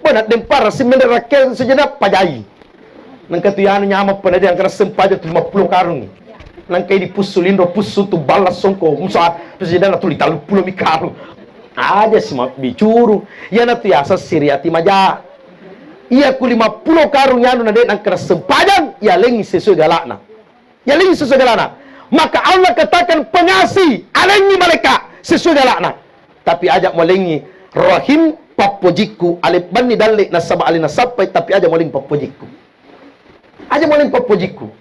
[SPEAKER 1] Banat dempar semen rakyat saja pajai. Nang katu anu nyama pada dia kena sempaja tu 50 karung. Nang kai di pusu lindo pusu tu balas songko musa saja dana tu 30 karung. Aja sih mak bicuru. Ya na tu yasa siriati maja. Ia ku 50 karung yanu na den angkara sempadan ya lengi sesuai galakna. Ya lengi sesuai galakna. Maka Allah katakan pengasih alengi mereka sesuai galakna. Tapi ajak melengi rahim papojiku alif bani dalik nasaba alina sampai tapi ajak melengi papojiku. Ajak melengi papojiku.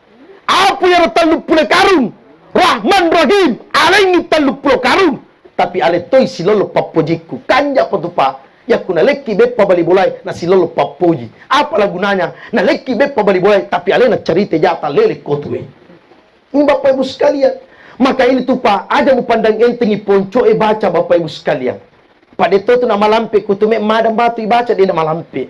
[SPEAKER 1] Apa yang 30 karung? Rahman Rahim alengi 30 karung. Tapi ale toy silolo papojiku. Kanja petupa. Ya kuna leki bepa bali bolai na silolo papoji. Apalah gunanya? Na leki bepa bali bolai tapi ale nak cerita jata lele kotue. Ini Bapak Ibu sekalian. Maka ini tuh Pak, ada mu pandang entengi ponco baca Bapak Ibu sekalian. Pak deto tu nama lampe kutume madam batu baca dia nama lampe.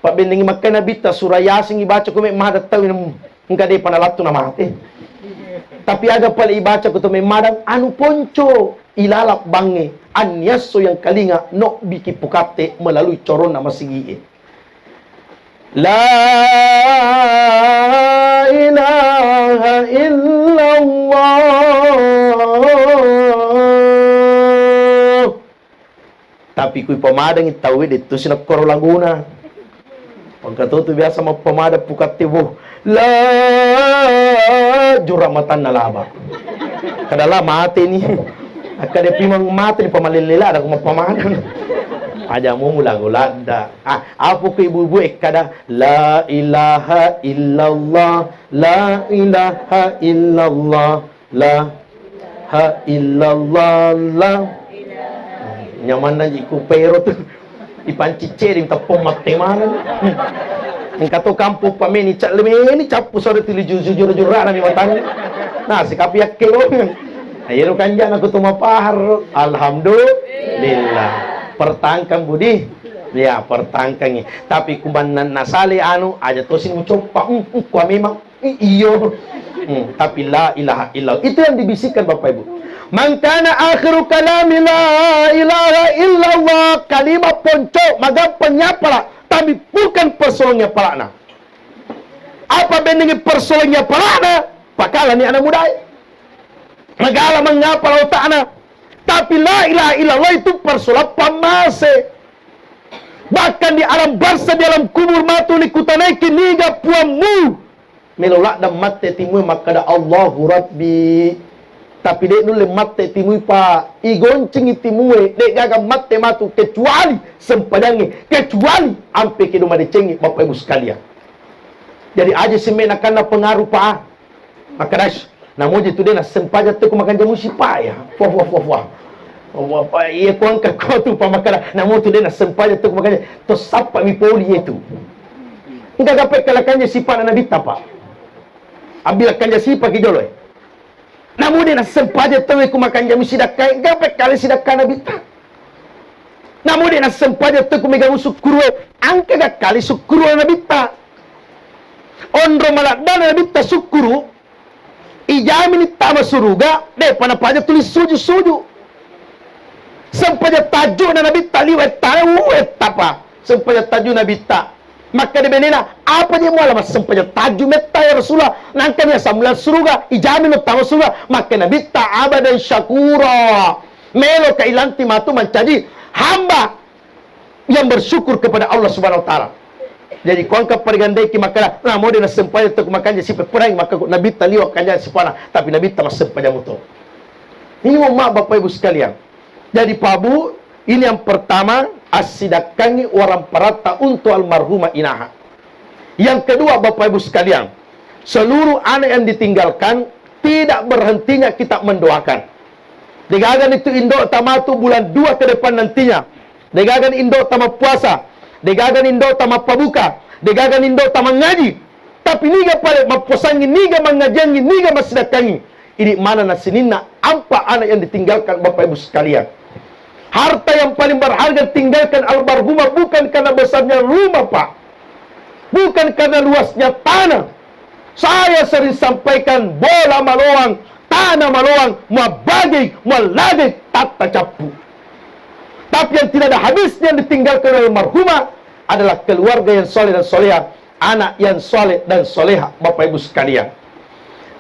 [SPEAKER 1] Pak bendengi makan nabita surah yasin baca kume madam tahu Enggak di panalatu na mati. Tapi aga pala ibaca ko to may madang anu ponco ilalap bangi anyaso yang kalinga no biki pukate melalui coron na masigi. La ilaha illallah. Tapi kui pamadang itawid itu sinakoro Laguna. Pagkatuto biasa magpamada pukate mo. La juramatan na laba. Kadala mati ni. Kada pimang mati ni pamalilila ada magpamada. Aja mo mula-gulada. Apo ko ibu-ibu kada la ilaha illallah, la ilaha illallah, la ilaha illallah, la nyaman na iku pero tu ipanciceri tapong matemanan. Ang kato kampo pa ni chapu sore tili jujur rana mi matan. Nah, si kapiak kilo. Ayo kan jana aku tumapahar. Alhamdulillah. Pertangkang budi. Ya, pertangkang. Tapi kuman nasali anu aja tosin mo coba. Kwa memang iyo. Tapi la ilaha illallah. Itu yang dibisikkan Bapak Ibu. Man kana akhiru kalami la ilaha illallah, kalimat ponco magampangnya pala, tapi bukan persoalannya palana. Apa bendingi persoalannya palana? Pakalan ni anak muda. Magala mengapa lautakna. Tapi la ilaha illallah itu persoalan pamase. Bahkan di alam barza di alam kubur matu ni kutanaikin niga puamu. Melolak dan mate timu makada Allahu Rabbi. Tapi dek nule mate timui pa igoncing timue dek gaga mate matu kecuali sempadangi kecuali ampe ke doma decengi Bapak Ibu sekalian. Jadi aja semena kana pengaruh pa makadas namoje tu dena sempaja tu makan jamu si pa ya wah apa iya kuang ka ko tu pa makara namo tu dena sempaja tu makan to sapa mi poli itu enggak gape kalakanya si pa na nabita pa abila kanja si pa ki joloy. Namun dia nak sempaja tahu aku makan jamu sidakai, gape kali sidakai nabi tak. Namun dia nak sempaja tahu aku megang sukuru, angka gak kali sukuru nabi tak. Ondro malak dan nabi tak sukuru, ijamin tama suruga, deh pana paja tulis suju. Sempaja tajuk nabi tak liwat tahu etapa, sempaja tajuk nabi tak. Maka dia benena apa dia mula mas sempaja taju metta ya Rasulullah nangkanya sambil suruga ijamin utama suruga maka nabi ta'aba dan syakura melo kailanti matu menjadi hamba yang bersyukur kepada Allah Subhanahu wa taala. Jadi kuangka pergandai ki maka na mo dia sempaja tu makanya si perang maka nabi taliwa kanya si pana tapi nabi tak sempaja muto. Ini mak Bapak Ibu sekalian. Jadi pabu ini yang pertama asidakangi orang perata untuk almarhumah inaha. Yang kedua Bapak Ibu sekalian, seluruh anak yang ditinggalkan tidak berhentinya kita mendoakan. Degagan itu indo tamatu bulan 2 ke depan nantinya. Degagan indo tama puasa, degagan indo tama pabuka, degagan indo tama ngaji. Tapi niga pale maposangi, niga mangajangi, niga masidakangi. Ini mana nasinina apa anak yang ditinggalkan Bapak Ibu sekalian. Harta yang paling berharga tinggalkan almarhumah bukan karena besarnya rumah Pak. Bukan karena luasnya tanah. Saya sering sampaikan bola maluang, tanah maluang, mabagi, malagi, tata capu. Tapi yang tidak ada habisnya yang ditinggalkan oleh almarhumah adalah keluarga yang soleh dan soleha, anak yang soleh dan soleha Bapak Ibu sekalian.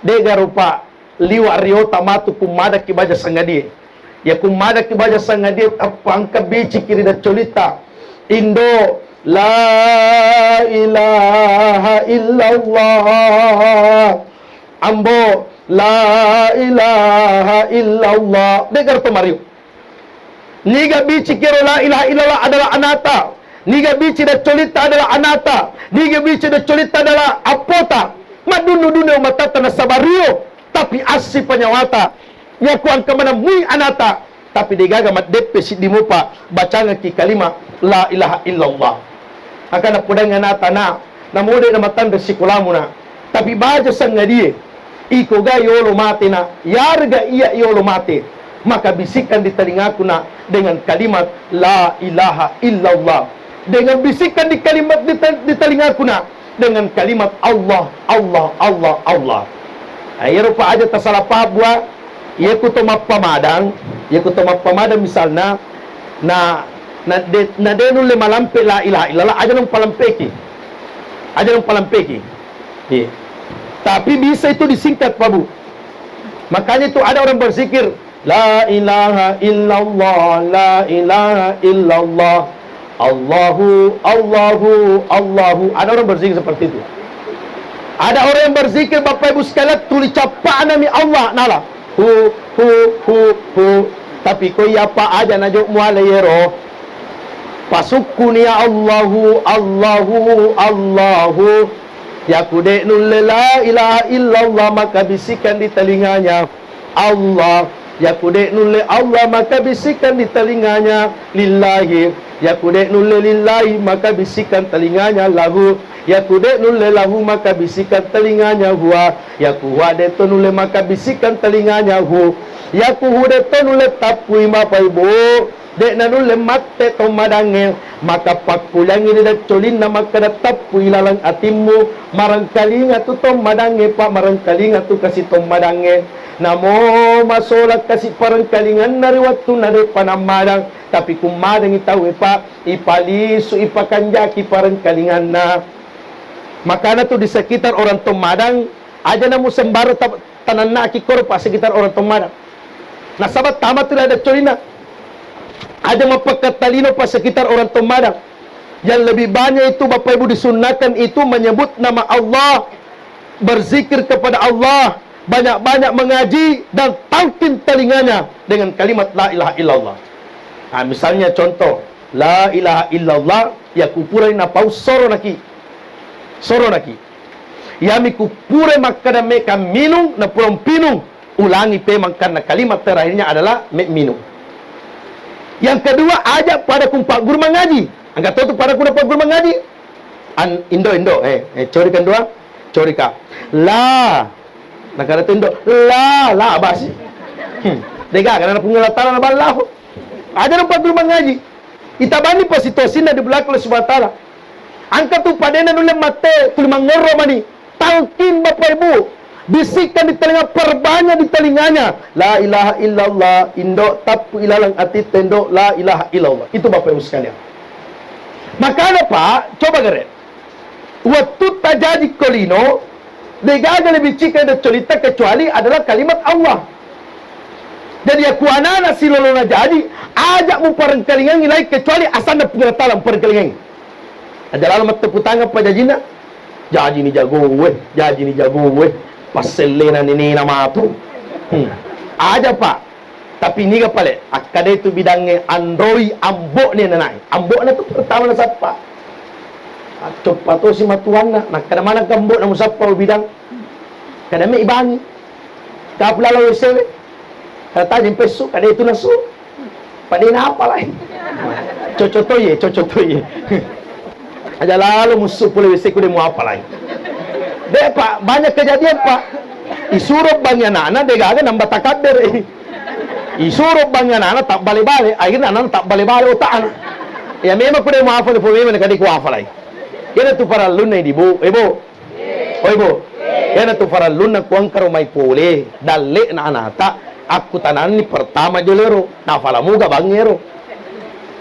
[SPEAKER 1] Dega rupa liwa riota matu kumada kibaja sangadi. Ya kumada kibaja sangadi apangka bici kiri dan colita Indo la ilaha illallah ambo la ilaha illallah dengar to Mario niga bici kiro la ilaha illallah adalah anata niga bici dan colita adalah anata niga bici dan colita adalah apota madunu-dunu matata na sabario tapi asli penyawata ya kuang kemana mui anata tapi digaga mat depe si dimupa bacanga ki kalima la ilaha illallah akana pudang anata na namode na matanda si kulamuna tapi baja sangadie iko ga yolo mate na yarga iya yolo mate maka bisikan di telingaku na dengan kalimat la ilaha illallah dengan bisikan di kalimat di telingaku na dengan kalimat Allah, Allah, Allah, Allah. Ayo rupa aja tersalah paham buat. Ia kutuma pamadang, misalnya, na denul le malampe la ilaha illallah aja nang palampeki. Iya. Tapi bisa itu disingkat, Pak Bu. Makanya itu ada orang berzikir la ilaha illallah, la ilaha illallah, Allahu, Allahu, Allahu. Ada orang berzikir seperti itu. Ada orang yang berzikir, Bapak Ibu sekalian, tulis capak nami Allah nala. Hu. Tapi koi apa aja najuk mualayero. Pasukun ya Allahu, Allahu, Allahu. Ya kude nulle la ilaha illallah, maka bisikan di telinganya Allah. Ya kude nulle Allah, maka bisikan di telinganya lillahi. Ya kude nulle lillahi, maka bisikan telinganya lahu. Ya kude nulle lahu, maka bisikan telinganya huwa. Ya kuwa de to nulle, maka bisikan telinganya hu. Ya kuhu de to nulle tapui mapai bo. Dek na nulle matte to madange, maka pakulang ini dah colin na maka dah tapui lalang atimmu. Marangkali ngatu to madange pak, marangkali ngatu kasih to madange. Namo masolak kasih parangkalingan nari waktu nari panamadang. Tapi kumadang itaw pak, ipalisu ipakanjaki parangkalingan na. Maka na tu di sekitar orang Tomadang aja namu sembaro tanan na kikor pa sekitar orang Tomadang. Nah sahabat tamat tidak ada colina. Ada mapakatalino pa sekitar orang Tomadang. Yang lebih banyak itu Bapak Ibu disunahkan itu menyebut nama Allah, berzikir kepada Allah, banyak-banyak mengaji dan talqin telinganya dengan kalimat la ilaha illallah. Nah, misalnya contoh la ilaha illallah ya kupurai na pau soro naki. Yami kupure makana meka minung na purong pinung. Ulangi pe makana kalimat terakhirnya adalah minung. Yang kedua ajak pada kumpak guru mengaji. Angkat tu pada kumpak guru mengaji. Indo corikan dua. Corika. La. Nak ada indo. La basi. Dega kana pengelatan na balahu. Aja kumpak guru mengaji. Itabani pa situasi na di belakang Allah Subhanahu wa taala. Angkat tu padena nulim mate tuli mangoro mani. Talqin Bapak Ibu. Bisikkan di telinga, perbanyak di telinganya. La ilaha illallah, indo tapu ilalang ati tendo la ilaha illallah. Itu Bapak Ibu sekalian. Maka Pak, coba gere. Waktu terjadi kolino, degaga lebih cika dan cerita kecuali adalah kalimat Allah. Jadi aku anak si lolona jadi ajak mu parengkalingan nilai kecuali asal pengertalan parengkalingan. Ada lalu mat teputanga pa jajina. Jaji ni jago we. Paselena ni nama tu. Aja Pak. Tapi ni kapale akade itu bidangnya andoi ambok ni nanai. Ambok na tu pertama na sapa. Atop pato si matuan na kada mana gambok na musapa bidang. Kada me ibangi. Kapula lawe sewe. Kata jempe su kada itu nasu. Padina apa lai. Cocotoye. Aja lalu musuh pula wisi kude mau apa lagi. Dek Pak, banyak kejadian Pak. Isuruh bangnya anak dega nambah takabber. Isuruh bangnya anak tak balik-balik, akhirnya anak tak balik-balik otak anak. Ya memang kude mau apa pun memang kadi ku apa lagi. Kena tu para lunai di bu, ibu. Oh ibu. Kena tu para lunai kuang karo mai pole, dalle na anata. Aku tanan ni pertama jolero, na fala muga bangero.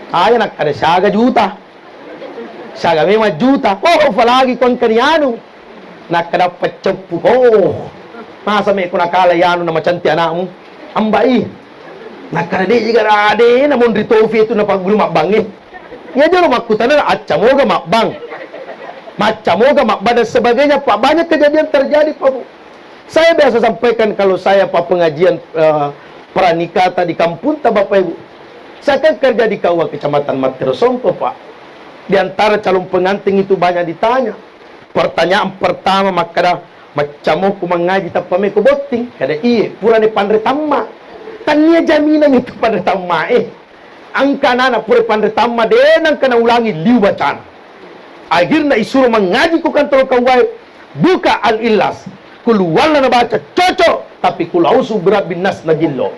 [SPEAKER 1] Aya nak ada saga juta. Saga memang juta. Oh, falagi kon kaniano. Nakadapat cepu. Oh. Masa me ko nakala yano na machanti anakmu. Ambai. Nakade juga ade namun ritofi itu na paggulu makbangi. Ya jero makutan na acamoga makbang. Macamoga makbang dan sebagainya Pak. Banyak kejadian terjadi Pak Bu. Saya biasa sampaikan kalau saya Pak pengajian pranikah di kampung ta Bapak Ibu. Saya kan kerja di KUA Kecamatan Martirosongko Pak. Di antara calon pengantin itu banyak ditanya. Pertanyaan pertama maka macam aku mengaji tapame ko boting. Kada iye pura ni pandre tamma. Tanya jaminan itu pandre tamma angka nana pura pandre tamma denang kana ulangi liu bacaan. Akhirnya isuruh mengaji ku kantor kawai. Buka al-Ilas. Kuluwala na baca cocok. Tapi kulausu berat binas na jillo.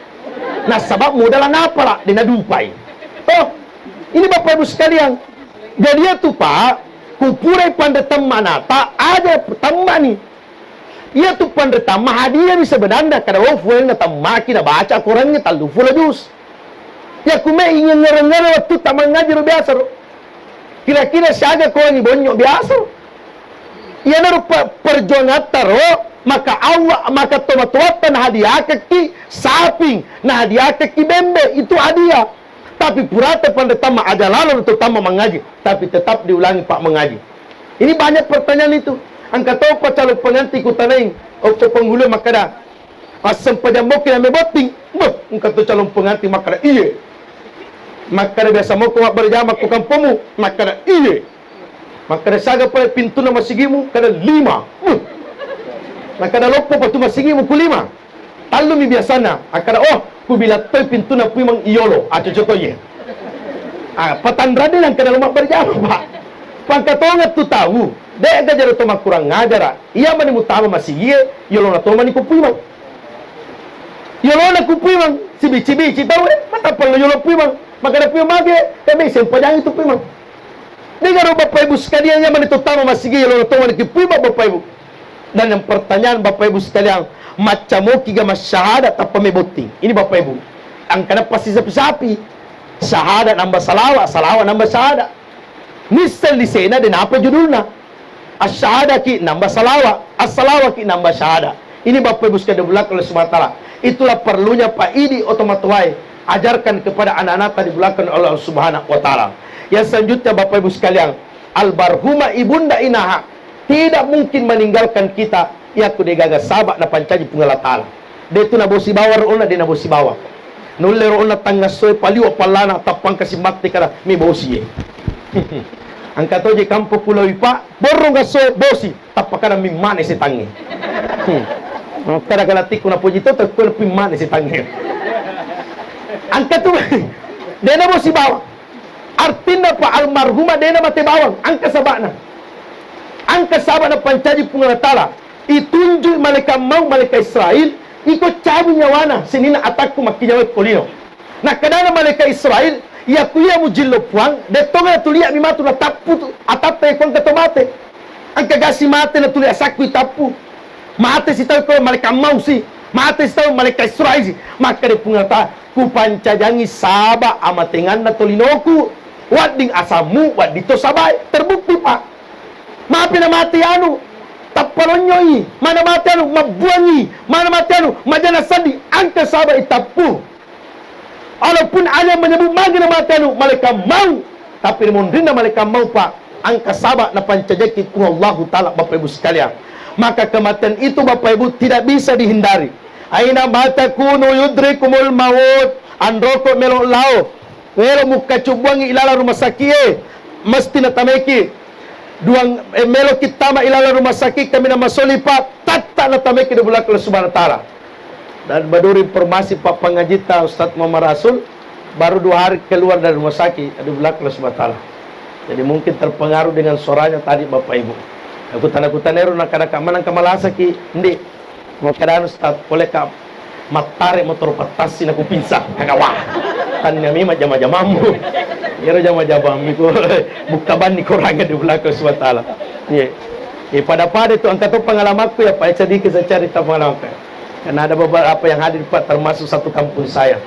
[SPEAKER 1] Nah sebab modal apa lah dinadupai. Oh ini Bapak Ibu sekalian. Jadi itu Pak, Kupurai pandetam manata ada teman ni. Ia tu pandetam hadiah bisa berdanda kada oh fuel na tamaki na baca Qurannya talu full jus. Ya kume ingin ngere-ngere waktu taman ngaji biasa. Kira-kira siaga kau ni bonyok biasa. Ia naru perjuangan taro maka Allah maka tomat-tomatan hadiah kaki saping nah hadiah kaki bembe itu hadiah. Tapi purata pandetam aja lalu untuk taman mengaji tapi tetap diulangi Pak mengaji. Ini banyak pertanyaan itu. Angka tahu pa calon pengantin ku tanaing o penghulu makada asam pajambok na may boting angka to calon pengantin makada iye makada biasa mo ko berjama ko kampomu makada iye makada saga pa pintu na masigimu kada 5 makada lopo pa tu masigimu ku 5 talo mi biasa na akada oh ku bilat pa pintu na puimang iyolo ato jotoye patandrade lang kada lumak berjama Pak pangkatongat tu tahu dek gajar to kurang ngajara iya mani mutama masigie yolona to mani kupimang yolona kupimang cibi-cibi citawe mata pala yolo pimang magana pimang ge tebe sempajang itu pimang negaro bapak ibu sekalian yang mani tama masigie yolona to mani kupimang bapak ibu dan yang pertanyaan bapak ibu sekalian macam kiga masyahada tapa meboti ini bapak ibu angkana pasti sapi-sapi syahadat nambah salawat salawat nambah syahadat misal di sana dan apa judulnya asyhada ki nambah salawat, as-salawat ki nambah syahada. Ini Bapak Ibu sekalian dibelak oleh SWT. Itulah perlunya Pak Idi otomatwai ajarkan kepada anak-anak tadi belakang oleh Allah Subhanahu wa taala. Yang selanjutnya Bapak Ibu sekalian, almarhumah ibunda inaha tidak mungkin meninggalkan kita ya ku degaga sabak na pancaji pungala taala. Dia tu na bosi bawar ona dia na bosi bawah. Nulle ona tangga soy paliwa palana tapang kasi mati kada mi bosi. Angkat je kampo pulau ipa borong gaso bosi tapakana mimane si tangi kada galati kuna pojito takuna pimane si tangi angkat tu dena bosi bawa artinya pa almarhumah dena mate bawang angka sabana pancaji pungalatala itunjuk malaikat mau malaikat Israel ikut cabu nyawana sinina atakku makinyawe kolino nah kadana malaikat Israel ia kuya mujillo puang de tonga tulia mi matu na tapu atape kon ketomate ang kagasi mate na tulia sakku tapu mate si tahu ko malaikat mausi mate si tahu malaikat Israel maka de pungata ku pancajangi saba amatengan na tolinoku wading asamu wadito sabay terbukti Pak maapi na mate anu tapalonyoi mana mate anu mabuangi mana mate anu majana sandi angka saba itapu walaupun ada menyebut magna matanu malaikat mau tapi mundina malaikat mau Pak angka sabak na pancajaki ku Allah taala Bapak Ibu sekalian maka kematian itu Bapak Ibu tidak bisa dihindari aina batakunu yudrikumul maut androko melo lao melo muka cubuangi ilala rumah sakit mesti na tameki duang melo kitama ilala rumah sakit kami na masoli Pak tata na tameki di bulak Allah Subhanahu wa taala. Dan baru informasi Pak Pangajita Ustadz Muhammad Rasul baru 2 hari keluar dari rumah sakit di belakang Allah. Jadi mungkin terpengaruh dengan suaranya tadi Bapak Ibu. Aku tanero nak kada kamanan kamalasa ki ndi mau kadang Ustadz boleh ka matare motor patasi aku pinsah kagawa kan nyami majama-jamamu ira jama-jamamu ko buktaban ni koranga di belakang Allah. Ye pada itu angkat pengalamanku ya Pak sedikit saya cerita pengalamanku. Karena ada beberapa yang hadir Pak termasuk satu kampung saya.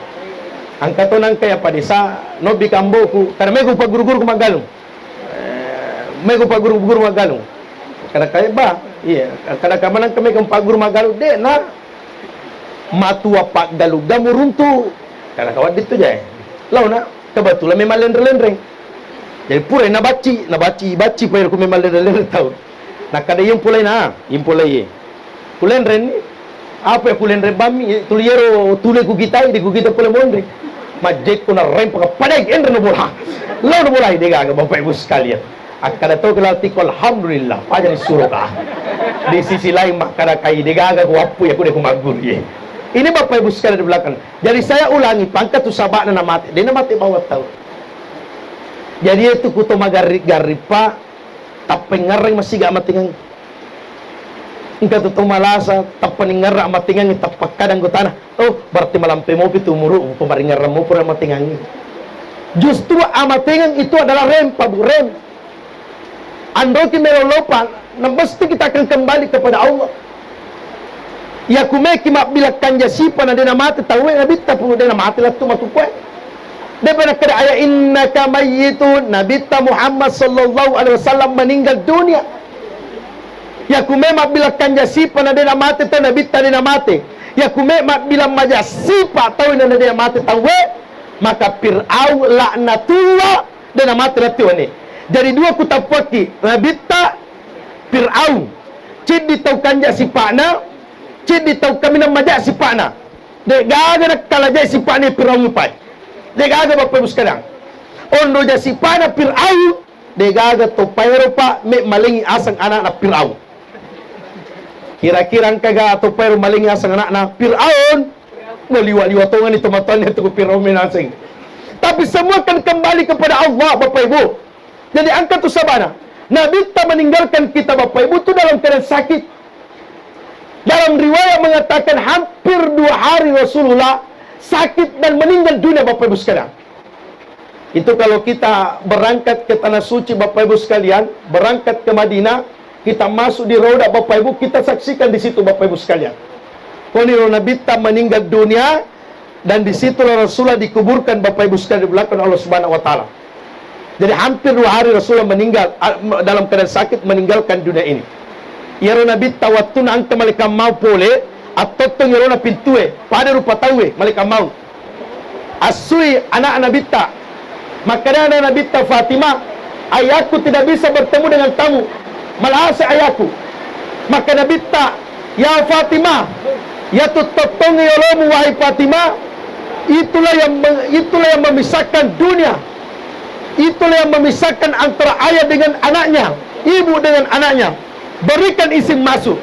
[SPEAKER 1] Angkatan kaya pada desa nobi kamboku karena mego Pak guru-guru magalung. Mego Pak guru-guru magalung. Karena kaya ba, iya, karena kamanan kami Pak guru magalung de na matua Pak galug damu runtu. Karena kawat itu jay. Lau na kebetulan memang lendre-lendre. Jadi pura na baci pa ko memang lendre-lendre tahu. Nah kada yung pulay na, yung pulay. Kulendre ni apa kulen rebami tuliero tule ku kita di ku kita pole mondri majek ko na rem pa paday endre no bola law no bola ide gaga Bapak Ibu sekalian akada to kelati ko alhamdulillah pajan suroka di sisi lain makara kai ide gaga ku apu ya ku de ku magur ye ini Bapak Ibu sekalian di belakang jadi saya ulangi pangkat tu sabana na mati de na mati bawat tahu jadi itu ku to magarri-garri tapi ngareng masih gak matingan ingka tu malasa tapaningar amatingan tapak kadang ko tanah oh berarti malampe mo pitu muru pemaringar mo pura matingan justru amatingan itu adalah rem pabu rem Andoki melolopan, na pasti kita akan kembali kepada Allah. Ya kumeki mabila kanja sipa na dena mati tawe na bitta pu dena mati lattu matukwe. Daripada kada aya innaka mayyitun, Nabi Muhammad sallallahu alaihi wasallam meninggal dunia. Ya kume mabila kanja sipa na dena mati ta Nabi ta dena mati. Ya kume mabila maja sipa tawe na dena mati tawe, maka Fir'aun laknatullah dena mati lattu ni. Jadi dua kutapaki Nabi ta Fir'aun. Cidi tau kanja sipana, cidi tau kami na maja sipana. Dek gaga nak kalajai sipana Fir'aun pai. Dek gaga Bapak Ibu sekalian. Ondo ja sipana Fir'aun, dek gaga to pairo pa me malingi asang anak na Fir'aun. Kira-kira kaga to pairo malingi asang anak na Fir'aun. Liwa-liwa tongan itu matanya tu Fir'aun menasing. Tapi semua akan kembali kepada Allah Bapak Ibu. Jadi angkat tu sabana. Nabi tak meninggalkan kita Bapak Ibu tu dalam keadaan sakit. Dalam riwayat mengatakan hampir 2 hari Rasulullah sakit dan meninggal dunia Bapak Ibu sekalian. Itu kalau kita berangkat ke tanah suci Bapak Ibu sekalian, berangkat ke Madinah, kita masuk di Raudah Bapak Ibu, kita saksikan di situ Bapak Ibu sekalian. Kalau Nabi tak meninggal dunia dan di situ Rasulullah dikuburkan Bapak Ibu sekalian di belakang Allah Subhanahu wa taala. Jadi hampir 2 hari Rasulullah meninggal dalam keadaan sakit meninggalkan dunia ini. Yaro Nabi tawattu na angka malika mau pole atau yaro na pintue pada rupa tawe malika mau. Asui anak Nabi ta. Maka anak Nabi ta Fatimah, ayahku tidak bisa bertemu dengan kamu. Malahasa ayahku. Maka Nabi ta, ya Fatimah, ya tutotong yolomu wahai Fatimah. Itulah yang memisahkan dunia. Itulah yang memisahkan antara ayah dengan anaknya, ibu dengan anaknya. Berikan izin masuk.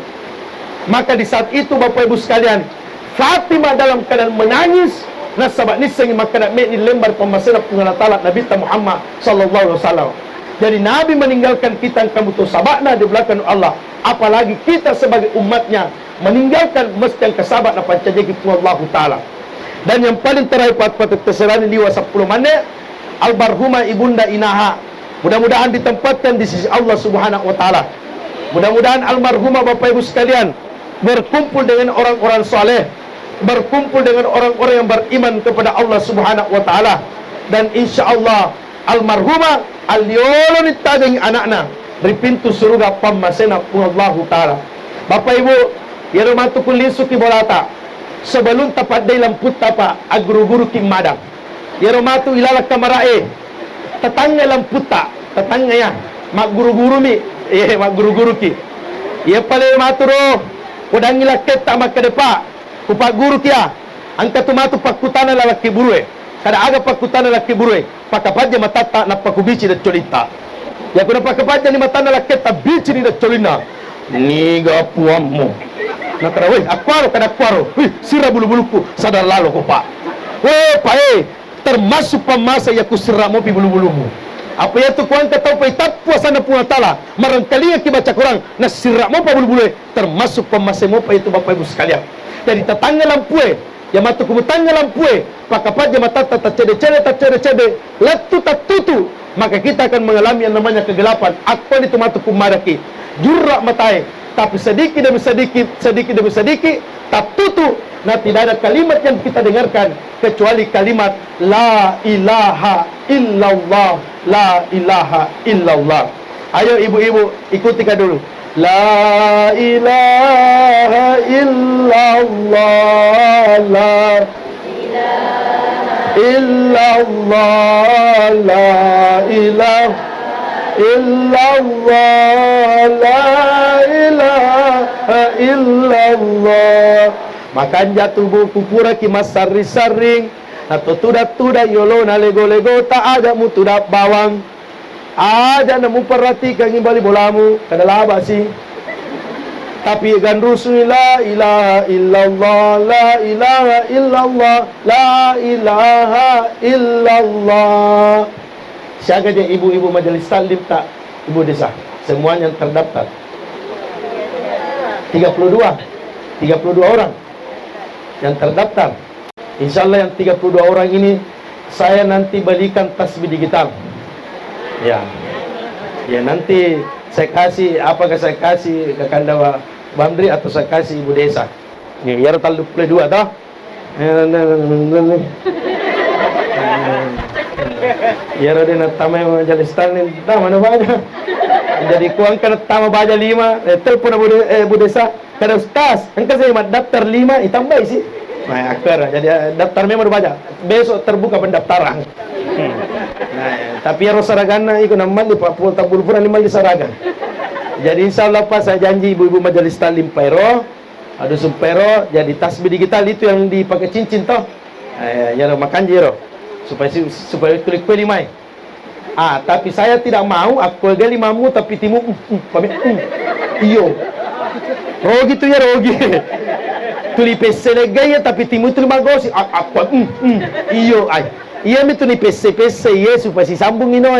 [SPEAKER 1] Maka di saat itu Bapak Ibu sekalian, Fatimah dalam keadaan menangis. Nasabat nisang maka nak ni lembar pemasaran pengalatala Nabi Muhammad sallallahu alaihi wasallam. Jadi Nabi meninggalkan kita kamu tu sabakna di belakang Allah. Apalagi kita sebagai umatnya meninggalkan mesti yang kesabat na pancajagi Allah taala. Dan yang paling terakhir pada terserani liwa 10 menit almarhumah ibunda Inaha, mudah-mudahan ditempatkan di sisi Allah Subhanahu wa taala. Mudah-mudahan almarhumah Bapak Ibu sekalian berkumpul dengan orang-orang saleh, berkumpul dengan orang-orang yang beriman kepada Allah Subhanahu wa taala, dan insyaallah almarhumah aliyolon itadeng anakna dari pintu surga pamasena Allah taala. Bapak Ibu, ya romatu kulisu ki bolata sebelum tapat day lamput tapa aguru-guru ki madang. Ya romatu ilala kamarae tetangga lamputa tetangga ya mak guru-guru mi mak guru-guru ki ya pale maturo udang ila ketta mak kedepa upak guru kia angka tu matu pakutana lalaki burue kada aga pakutana lalaki burue pakapaja matata na pakubici da cholita ya kuna pakapaja ni matana laketa bici ni da cholina niga puammu na tara we akwaro kada akwaro sira bulu-buluku sadar lalo ko pa pae termasuk pemasa ya kusiramu pi bulu-bulumu. Apa ya tu kuan kata pa itapwa sana pun tala marangkali ki baca Quran na siramu pa bulu-bulu termasuk pemasa mo pa itu Bapak Ibu sekalian. Jadi tetangga lampue ya matu kumutangga lampue pakapat ya matata tacede latu tatutu maka kita akan mengalami yang namanya kegelapan. Apa itu matu kumaraki jurra matai tapi sedikit demi sedikit tatutu. Nah, tidak ada kalimat yang kita dengarkan kecuali kalimat la ilaha illallah, la ilaha illallah. Ayo ibu-ibu ikuti dulu. La ilaha illallah, la ilaha illallah, la ilaha illallah, la ilaha illallah. Makan jatuh buku pura ki masari-saring atau tuda-tuda yolo na lego-lego tak ada mutuda bawang aja namu perhatikan bali bolamu kada laba sih tapi ganrusu la ilaha illallah, la ilaha illallah, la ilaha illallah. Siaga dia ibu-ibu majelis taklim tak ibu desa semuanya terdaftar 32 orang yang terdaftar. Insyaallah yang 32 orang ini saya nanti balikan tasbih digital. Ya. Ya nanti saya kasih, apakah saya kasih ke Kandawa Bamdri atau saya kasih ibu desa. Nih, ya tahu dua toh. Ya rodin tama majalis Stalin, tama na baja. Jadi kuang kan tama baja 5, telepon ibu desa, kada ustaz, engkau saya daftar 5, itambah sih. Nah, akar, jadi daftar memang baca. Besok terbuka pendaftaran. Nah, tapi ya Rosaragana ikut nama di Papua Tabulpura lima di Saragan. Jadi insya Allah pas saya janji ibu-ibu majelis talim Pairo, ada Sumpero, jadi tasbih digital itu yang dipakai cincin toh. Ya makan jero supaya klik limai. Tapi saya tidak mau aku gali mamu tapi timu pamit iyo. Rogi tu ya rogi. Tuli pesele gaya tapi timu tu bagosi apa iyo ay iya mi tuli pese ye supaya si sambung ino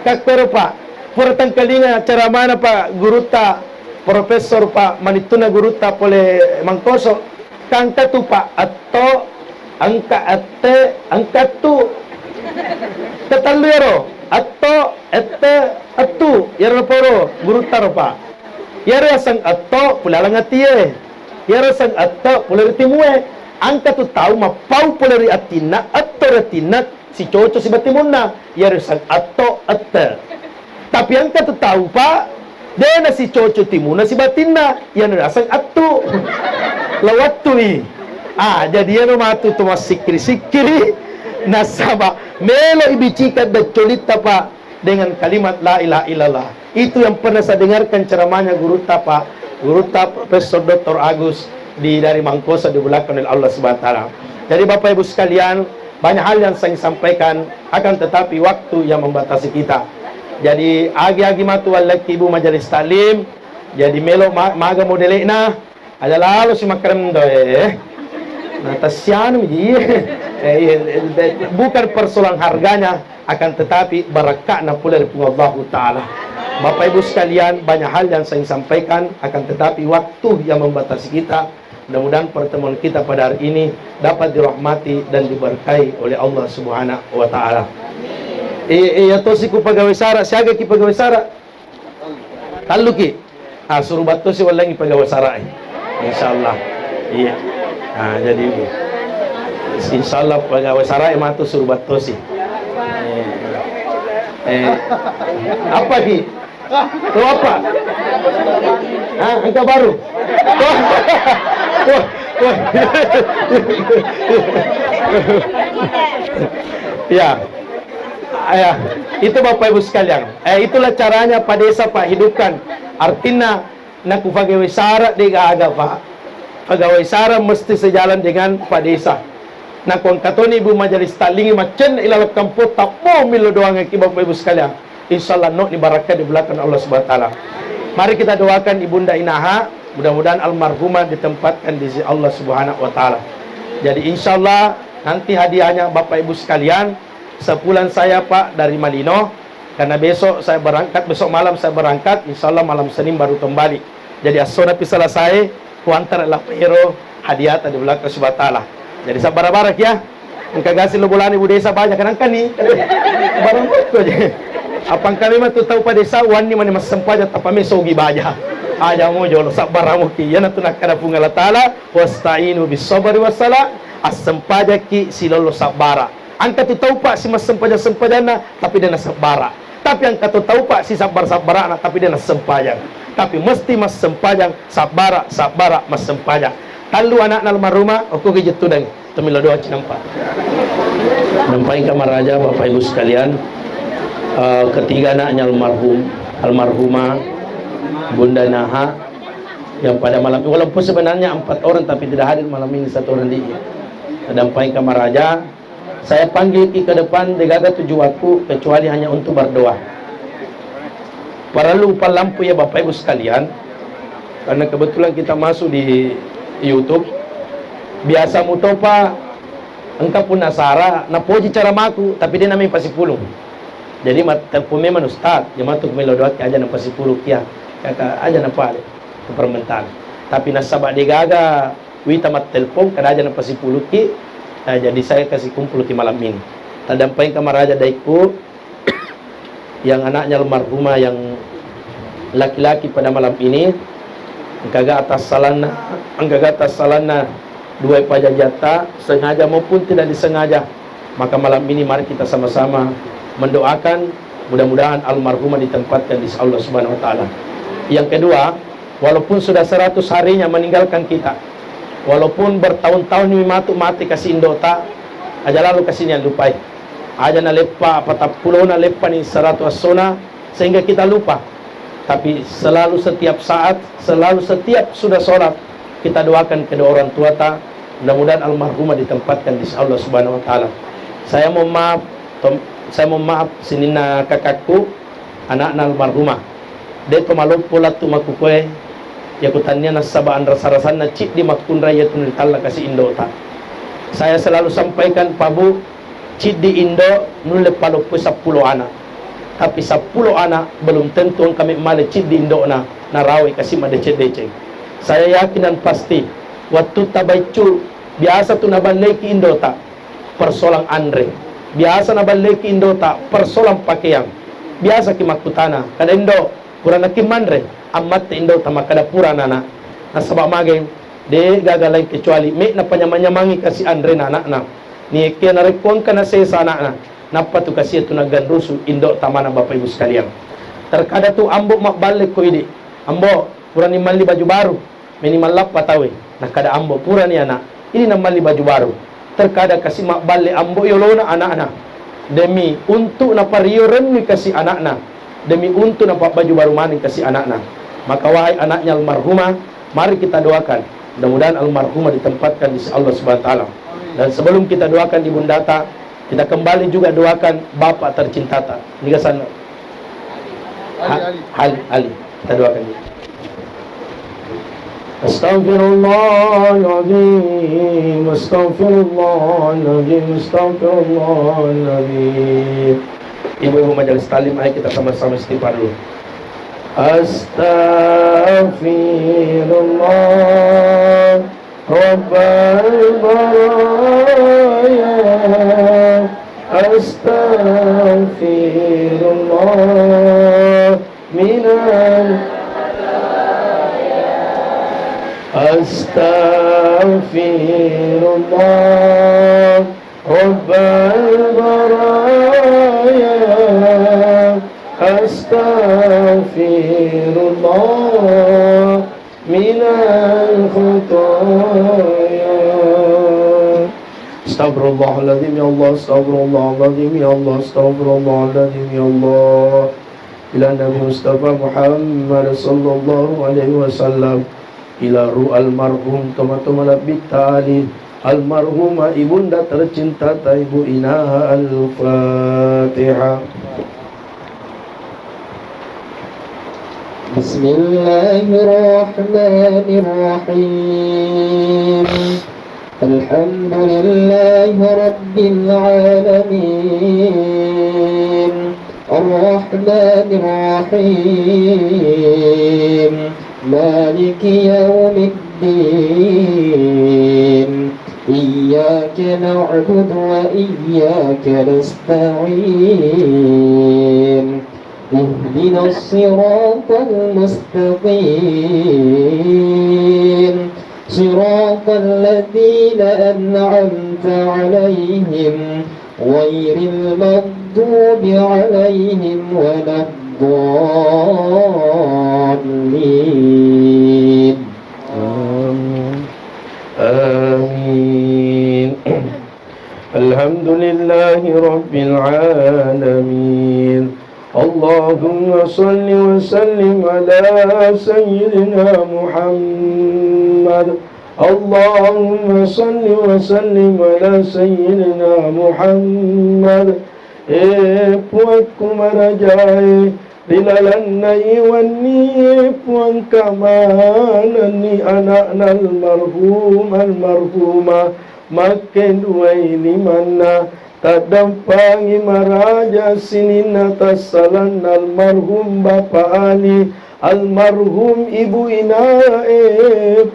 [SPEAKER 1] kakpero pak puratan kalinga cara mana pak guruta profesor pak manituna guruta pole mangkoso kangka tu pak atau angka ate angka tu tetalu yaro atau ete atu yaro poro guruta pak yaro sang atau pulalang atie yara sang atta puleri timue angka tu tahu mapau puleri atina atto retina si coco si batimuna yara sang atto atta tapi angka tu tahu pak dena si coco timuna si batina yara sang attu lawat tui jadi yara matu tu sikri nasaba melo ibicika da colita pak dengan kalimat la ilaha illallah. Itu yang pernah saya dengarkan ceramahnya guru Profesor Dr. Agus dari Mangkosa dibulakan oleh Allah Subhanahu wa taala. Jadi Bapak Ibu sekalian, banyak hal yang saya sampaikan akan tetapi waktu yang membatasi kita. Jadi agi-agi matu walaki Ibu majelis talim, jadi melo maga modelena ada lalu si makrem nah tasyan bukan persoalan harganya akan tetapi barakahna pula dari Allah taala. Bapak Ibu sekalian, banyak hal yang saya sampaikan akan tetapi waktu yang membatasi kita. Mudah-mudahan pertemuan kita pada hari ini dapat dirahmati dan diberkahi oleh Allah Subhanahu wa taala. Ya tosiku pegawai sara, siaga ki pegawai sara. Taluki. Suruh batu si walangi pegawai sara. Insyaallah. Iya. Jadi insyaallah pegawai sara matu suruh batu si. Apa ki? Tuh apa? Angka baru. Ya, itu Bapak Ibu sekalian. Itulah caranya Pak Desa Pak hidupkan. Artinya nak pegawai sara digaga Pak. Pegawai sara mesti sejalan dengan Pak Desa. Nak kong katoni Ibu majelis talingi macen ilalap kamput tak mau milo doang ki Bapak Ibu sekalian. Insyaallah no di barakah di belakang Allah Subhanahu wa taala. Mari kita doakan Ibunda Inaha, mudah-mudahan almarhumah ditempatkan di sisi Allah Subhanahu wa taala. Jadi insyaallah nanti hadiahnya Bapak Ibu sekalian, sepulan saya Pak dari Malino, karena besok saya berangkat, besok malam saya berangkat, insyaallah malam Senin baru kembali. Jadi asona selesai, kuantar lah pero hadiah di belakang Subhanahu wa taala. Jadi sabar barak ya. Engkau kasih lo bulan Ibu Desa banyak kan nih. Barang itu aja. Apang kami mah tu tahu pada desa wani mana mas sempaja tapame sogi baja. Aja mo jolo sabar mo ki yana tu nak kada pungal taala wasta'inu bis sabri wasala as-sempaja ki silolo sabara. Angka tu tahu Pak si mas sempajana tapi dia sabara. Tapi angka tu tahu Pak si sabar-sabarana tapi dia sempaja. Tapi mesti mas sempajang sabara mas sempajang. Talu anak almarhumah aku kejet tudang temila doa cinampa. Nampai kamar raja Bapak Ibu sekalian. Ketiga anaknya almarhumah Bunda Naha yang pada malam ini, walaupun sebenarnya 4 orang tapi tidak hadir malam ini, 1 orang di Dampai Kamar Raja. Saya panggil ke depan degaga tujuh waktu kecuali hanya untuk berdoa. Para lupa lampu ya Bapak Ibu sekalian, karena kebetulan kita masuk di YouTube. Biasa mutopa engkau pun nasara napoji cara maku tapi dia namanya pasipulung. Jadi telpon memang ustaz, dia matuk melodoak aja na pasipulung ya. Kaka aja na pale ke permentan. Tapi nasabak degaga wita mat telpon kada aja na pasipulung ki. Jadi saya kasih kumpul di malam ini. Tadampain Kamar Raja daiku yang anaknya almarhumah yang laki-laki pada malam ini anggaga atas salana dua pajajata sengaja maupun tidak disengaja. Maka malam ini mari kita sama-sama mendoakan mudah-mudahan almarhumah ditempatkan di Allah Subhanahu wa taala. Yang kedua, walaupun sudah 100 harinya meninggalkan kita, walaupun bertahun-tahun ini mati kasih indota, aja lalu kasihnya lupai. Aja na lepa patah pulau na lepa ni 100 asona sehingga kita lupa. Tapi selalu setiap saat, selalu setiap sudah sholat, kita doakan kedua orang tua ta, mudah-mudahan almarhumah ditempatkan di Allah Subhanahu wa taala. Saya mohon maaf sinina kakakku, anak almarhumah. Dia tu malu pula tu makukue, ya kutannya nasabaan rasa-rasan na cip di makundra ya tu niltala kasih Indo ta. Saya selalu sampaikan pabu, cip di Indo nulle palu 10 anak. Tapi 10 anak belum tentu kami male cip di Indo na narawi kasih madece-dece. Saya yakin dan pasti waktu tabaicu biasa tu nabalai ki Indo ta persoalan Andre. Biasa nabalai ki Indo ta persoalan pakaian. Biasa ki makutana kada Indo kurang nak mandre amat Indo ta makada pura nana. Nasabak mageng de gagalay kecuali me na panyamanyamangi kasih Andre na anak na. Ni kaya narekon ka na sa anak na. Napa tu kasih tu naganrusu Indo tamana Bapak Ibu sekalian. Terkada tu ambo makbalik ko ini. Ambo pura ni mali baju baru. Minimal lapa tawe. Nakada ambo pura ni anak. Ini na mali baju baru. Terkada kasih makbalik ambo yolona anak na. Demi untuk na parioren ni kasih anak na. Demi untuk na baju baru maning kasih anak na. Maka wahai anaknya almarhumah, mari kita doakan. Mudah-mudahan almarhumah ditempatkan di Allah Subhanahu wa taala. Dan sebelum kita doakan Ibu Data, kita kembali juga doakan Bapak tercinta ta. Ini kesan Ali. Kita doakan dia. Astaghfirullahaladzim, astaghfirullahaladzim. Ibu-ibu majelis talim, ayo kita sama-sama istighfar dulu. Astaghfirullah Rabbal baraya, astaghfirullah minal astaghfirullah Rabbal baraya, astaghfirullah minal khutaya. Astaghfirullahaladzim ya Allah, astaghfirullahaladzim ya Allah, astaghfirullahaladzim ya Allah. Ila Nabi Mustafa Muhammad sallallahu alaihi wasallam, ila ru'al marhum toma-toma labik ta'ali almarhumah ibunda tercinta ta Ibu Inah. Al-Fatihah.
[SPEAKER 2] Bismillahirrahmanirrahim. Alhamdulillahi Rabbil Alamin, Ar-Rahmanir Rahim, Maliki Yawmiddin, Iyyaka na'budu wa iyyaka nasta'in, Ihdinas siratal mustaqim, Siratal ladzina an'amta 'alaihim ghairil maghdubi 'alaihim waladdallin.
[SPEAKER 1] Amin. Alhamdulillahi Rabbil Alamin. Allahumma salli wa sallim ala Sayyidina Muhammad. Allahumma salli wa sallim ala Sayyidina Muhammad. Puanku marajai dilalannai wani puan kamanani anak almarhumah makin duai limanna tadampangi maraja sinin atas salan almarhum Bapak Ali, almarhum Ibu Inah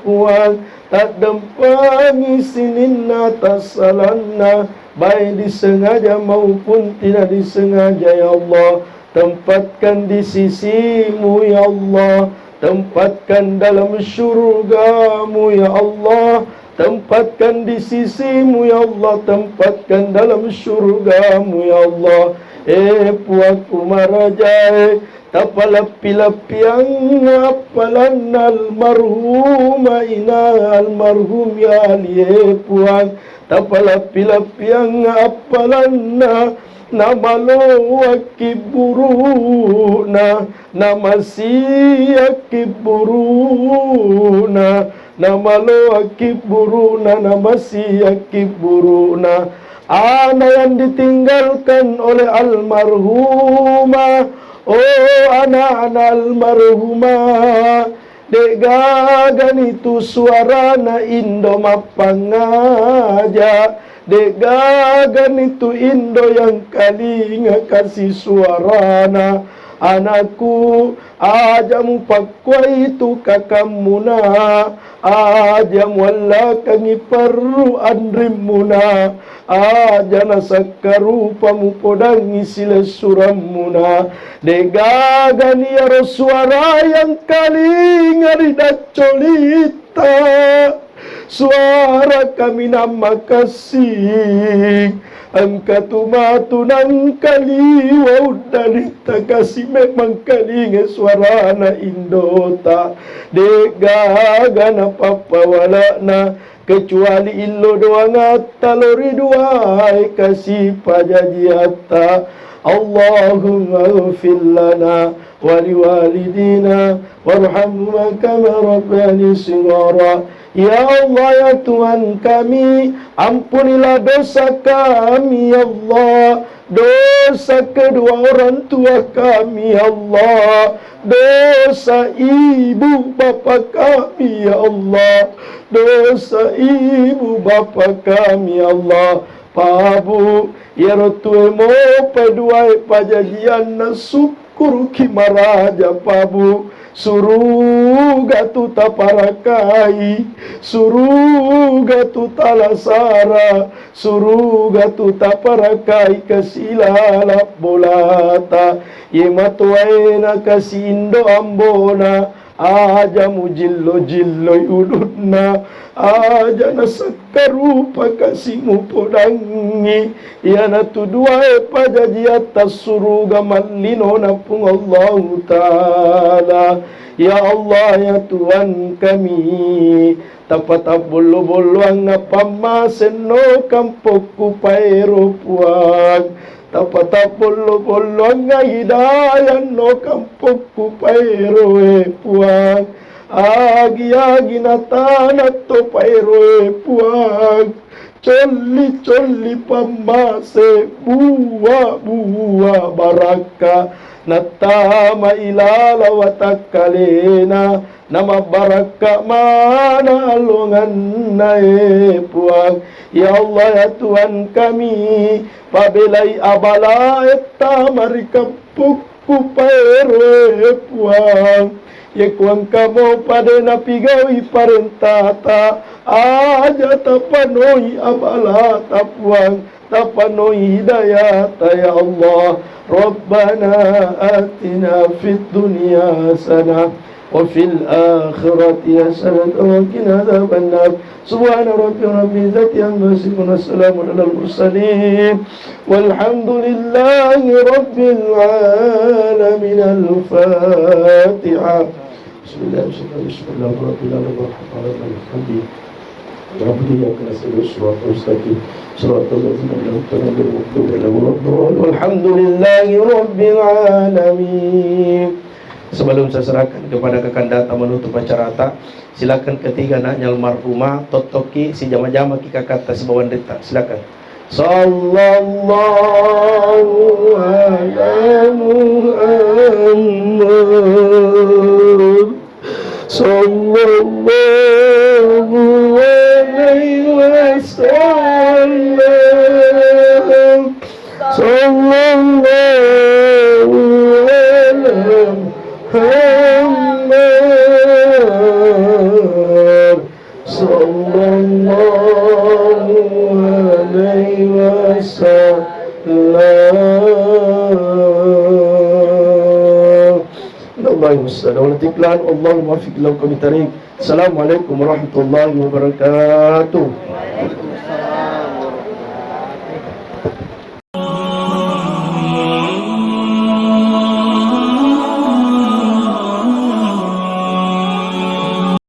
[SPEAKER 1] puan tadampangi sinin atas salanna baik disengaja maupun tidak disengaja ya Allah. tempatkan di sisimu ya Allah, tempatkan dalam syurgamu ya Allah, tempatkan di sisimu ya Allah, tempatkan dalam syurgamu ya Allah. Puaku maraja, tapalapi-lapi ang apalan almarhuma ina almarhum ya Ali puang, tapalapi-lapi ang apalan namalo akiburuna, namasi akiburuna, namalo akiburuna, namasi akiburuna. Anak yang ditinggalkan oleh almarhumah, oh anak-anak almarhumah, dek gagan itu suarana Indo mapangaja, dek gagan itu Indo yang kalinga kasih suarana. Anakku, ajamu pakwa itu kakamuna, ajam wala kangi perlu andrimuna, ajana sakarupamu podangi sila suramuna. Degagani aro suara yang kalinga ridacolita, suara kami nama kasih. Angka tumatu nang kaliwaw dalita kasi memang kalinga suara na indota. Degaga na papawala na kecuali illo doang at talori duay kasi pajajiata. Allahumma ghfir lana waliwalidina warhamhuma kama rabbayani shighara. Ya Allah ya Tuhan kami, ampunilah dosa kami ya Allah, dosa kedua orang tua kami ya Allah, dosa ibu bapa kami ya Allah, dosa ibu bapa kami ya Allah. Pabu ya rotue mo paduai pajajian na syukur kimaraja pabu. Suruga tu taparakai, suruga tu talasara, suruga tu taparakai kasilala bolata. Yematuaina kasindo ambona, aja mujillo jillo yudutna, aja nasakarupa kasimu podangi. Yana tu dua pajaji atas suruga malino napung Allah Ta'ala. Ya Allah ya Tuhan kami, tapat bolo-bolo ang napamasen no kampoku paero puang, tapat bolo-bolo ang hidayan no kampoku paero puang, agi-agi na tanat to paero puang, coli-coli pamase, buwa-buwa baraka, natama ilala watakalena, nama baraka mana alungan nae puang. Ya Allah ya Tuhan kami, pabelai abala eta marika puku paere puang. Ya kuang kamu pada napigawi parentata, aja tapanoi abala tapuang, tapanoi hidayah ya Allah. Rabbana atina fid dunya hasanah wa fil akhirati hasanah wa qina adzabannar. Subhana rabbika rabbil izzati amma yasifun, wassalamun alal mursalin, walhamdulillahi rabbil alamin. Al-Fatiha. Bismillahirrahmanirrahim. Rabbi ya kana siratal mustaqim siratal ladzina an'amta 'alaihim walhamdulillahi rabbil alamin. Sebelum saya serahkan kepada kakanda menutup acara ta, silakan ketiga anaknya almarhumah totoki si jama-jama kita kata si bawan deta, silakan. Sallallahu ala Muhammad, sallallahu alaihi wasallam, sallallahu ala Muhammad, sallallahu alaihi wasallam. الله والسلام والتقلان الله الموفق لكم الطريق. السلام عليكم ورحمة الله وبركاته.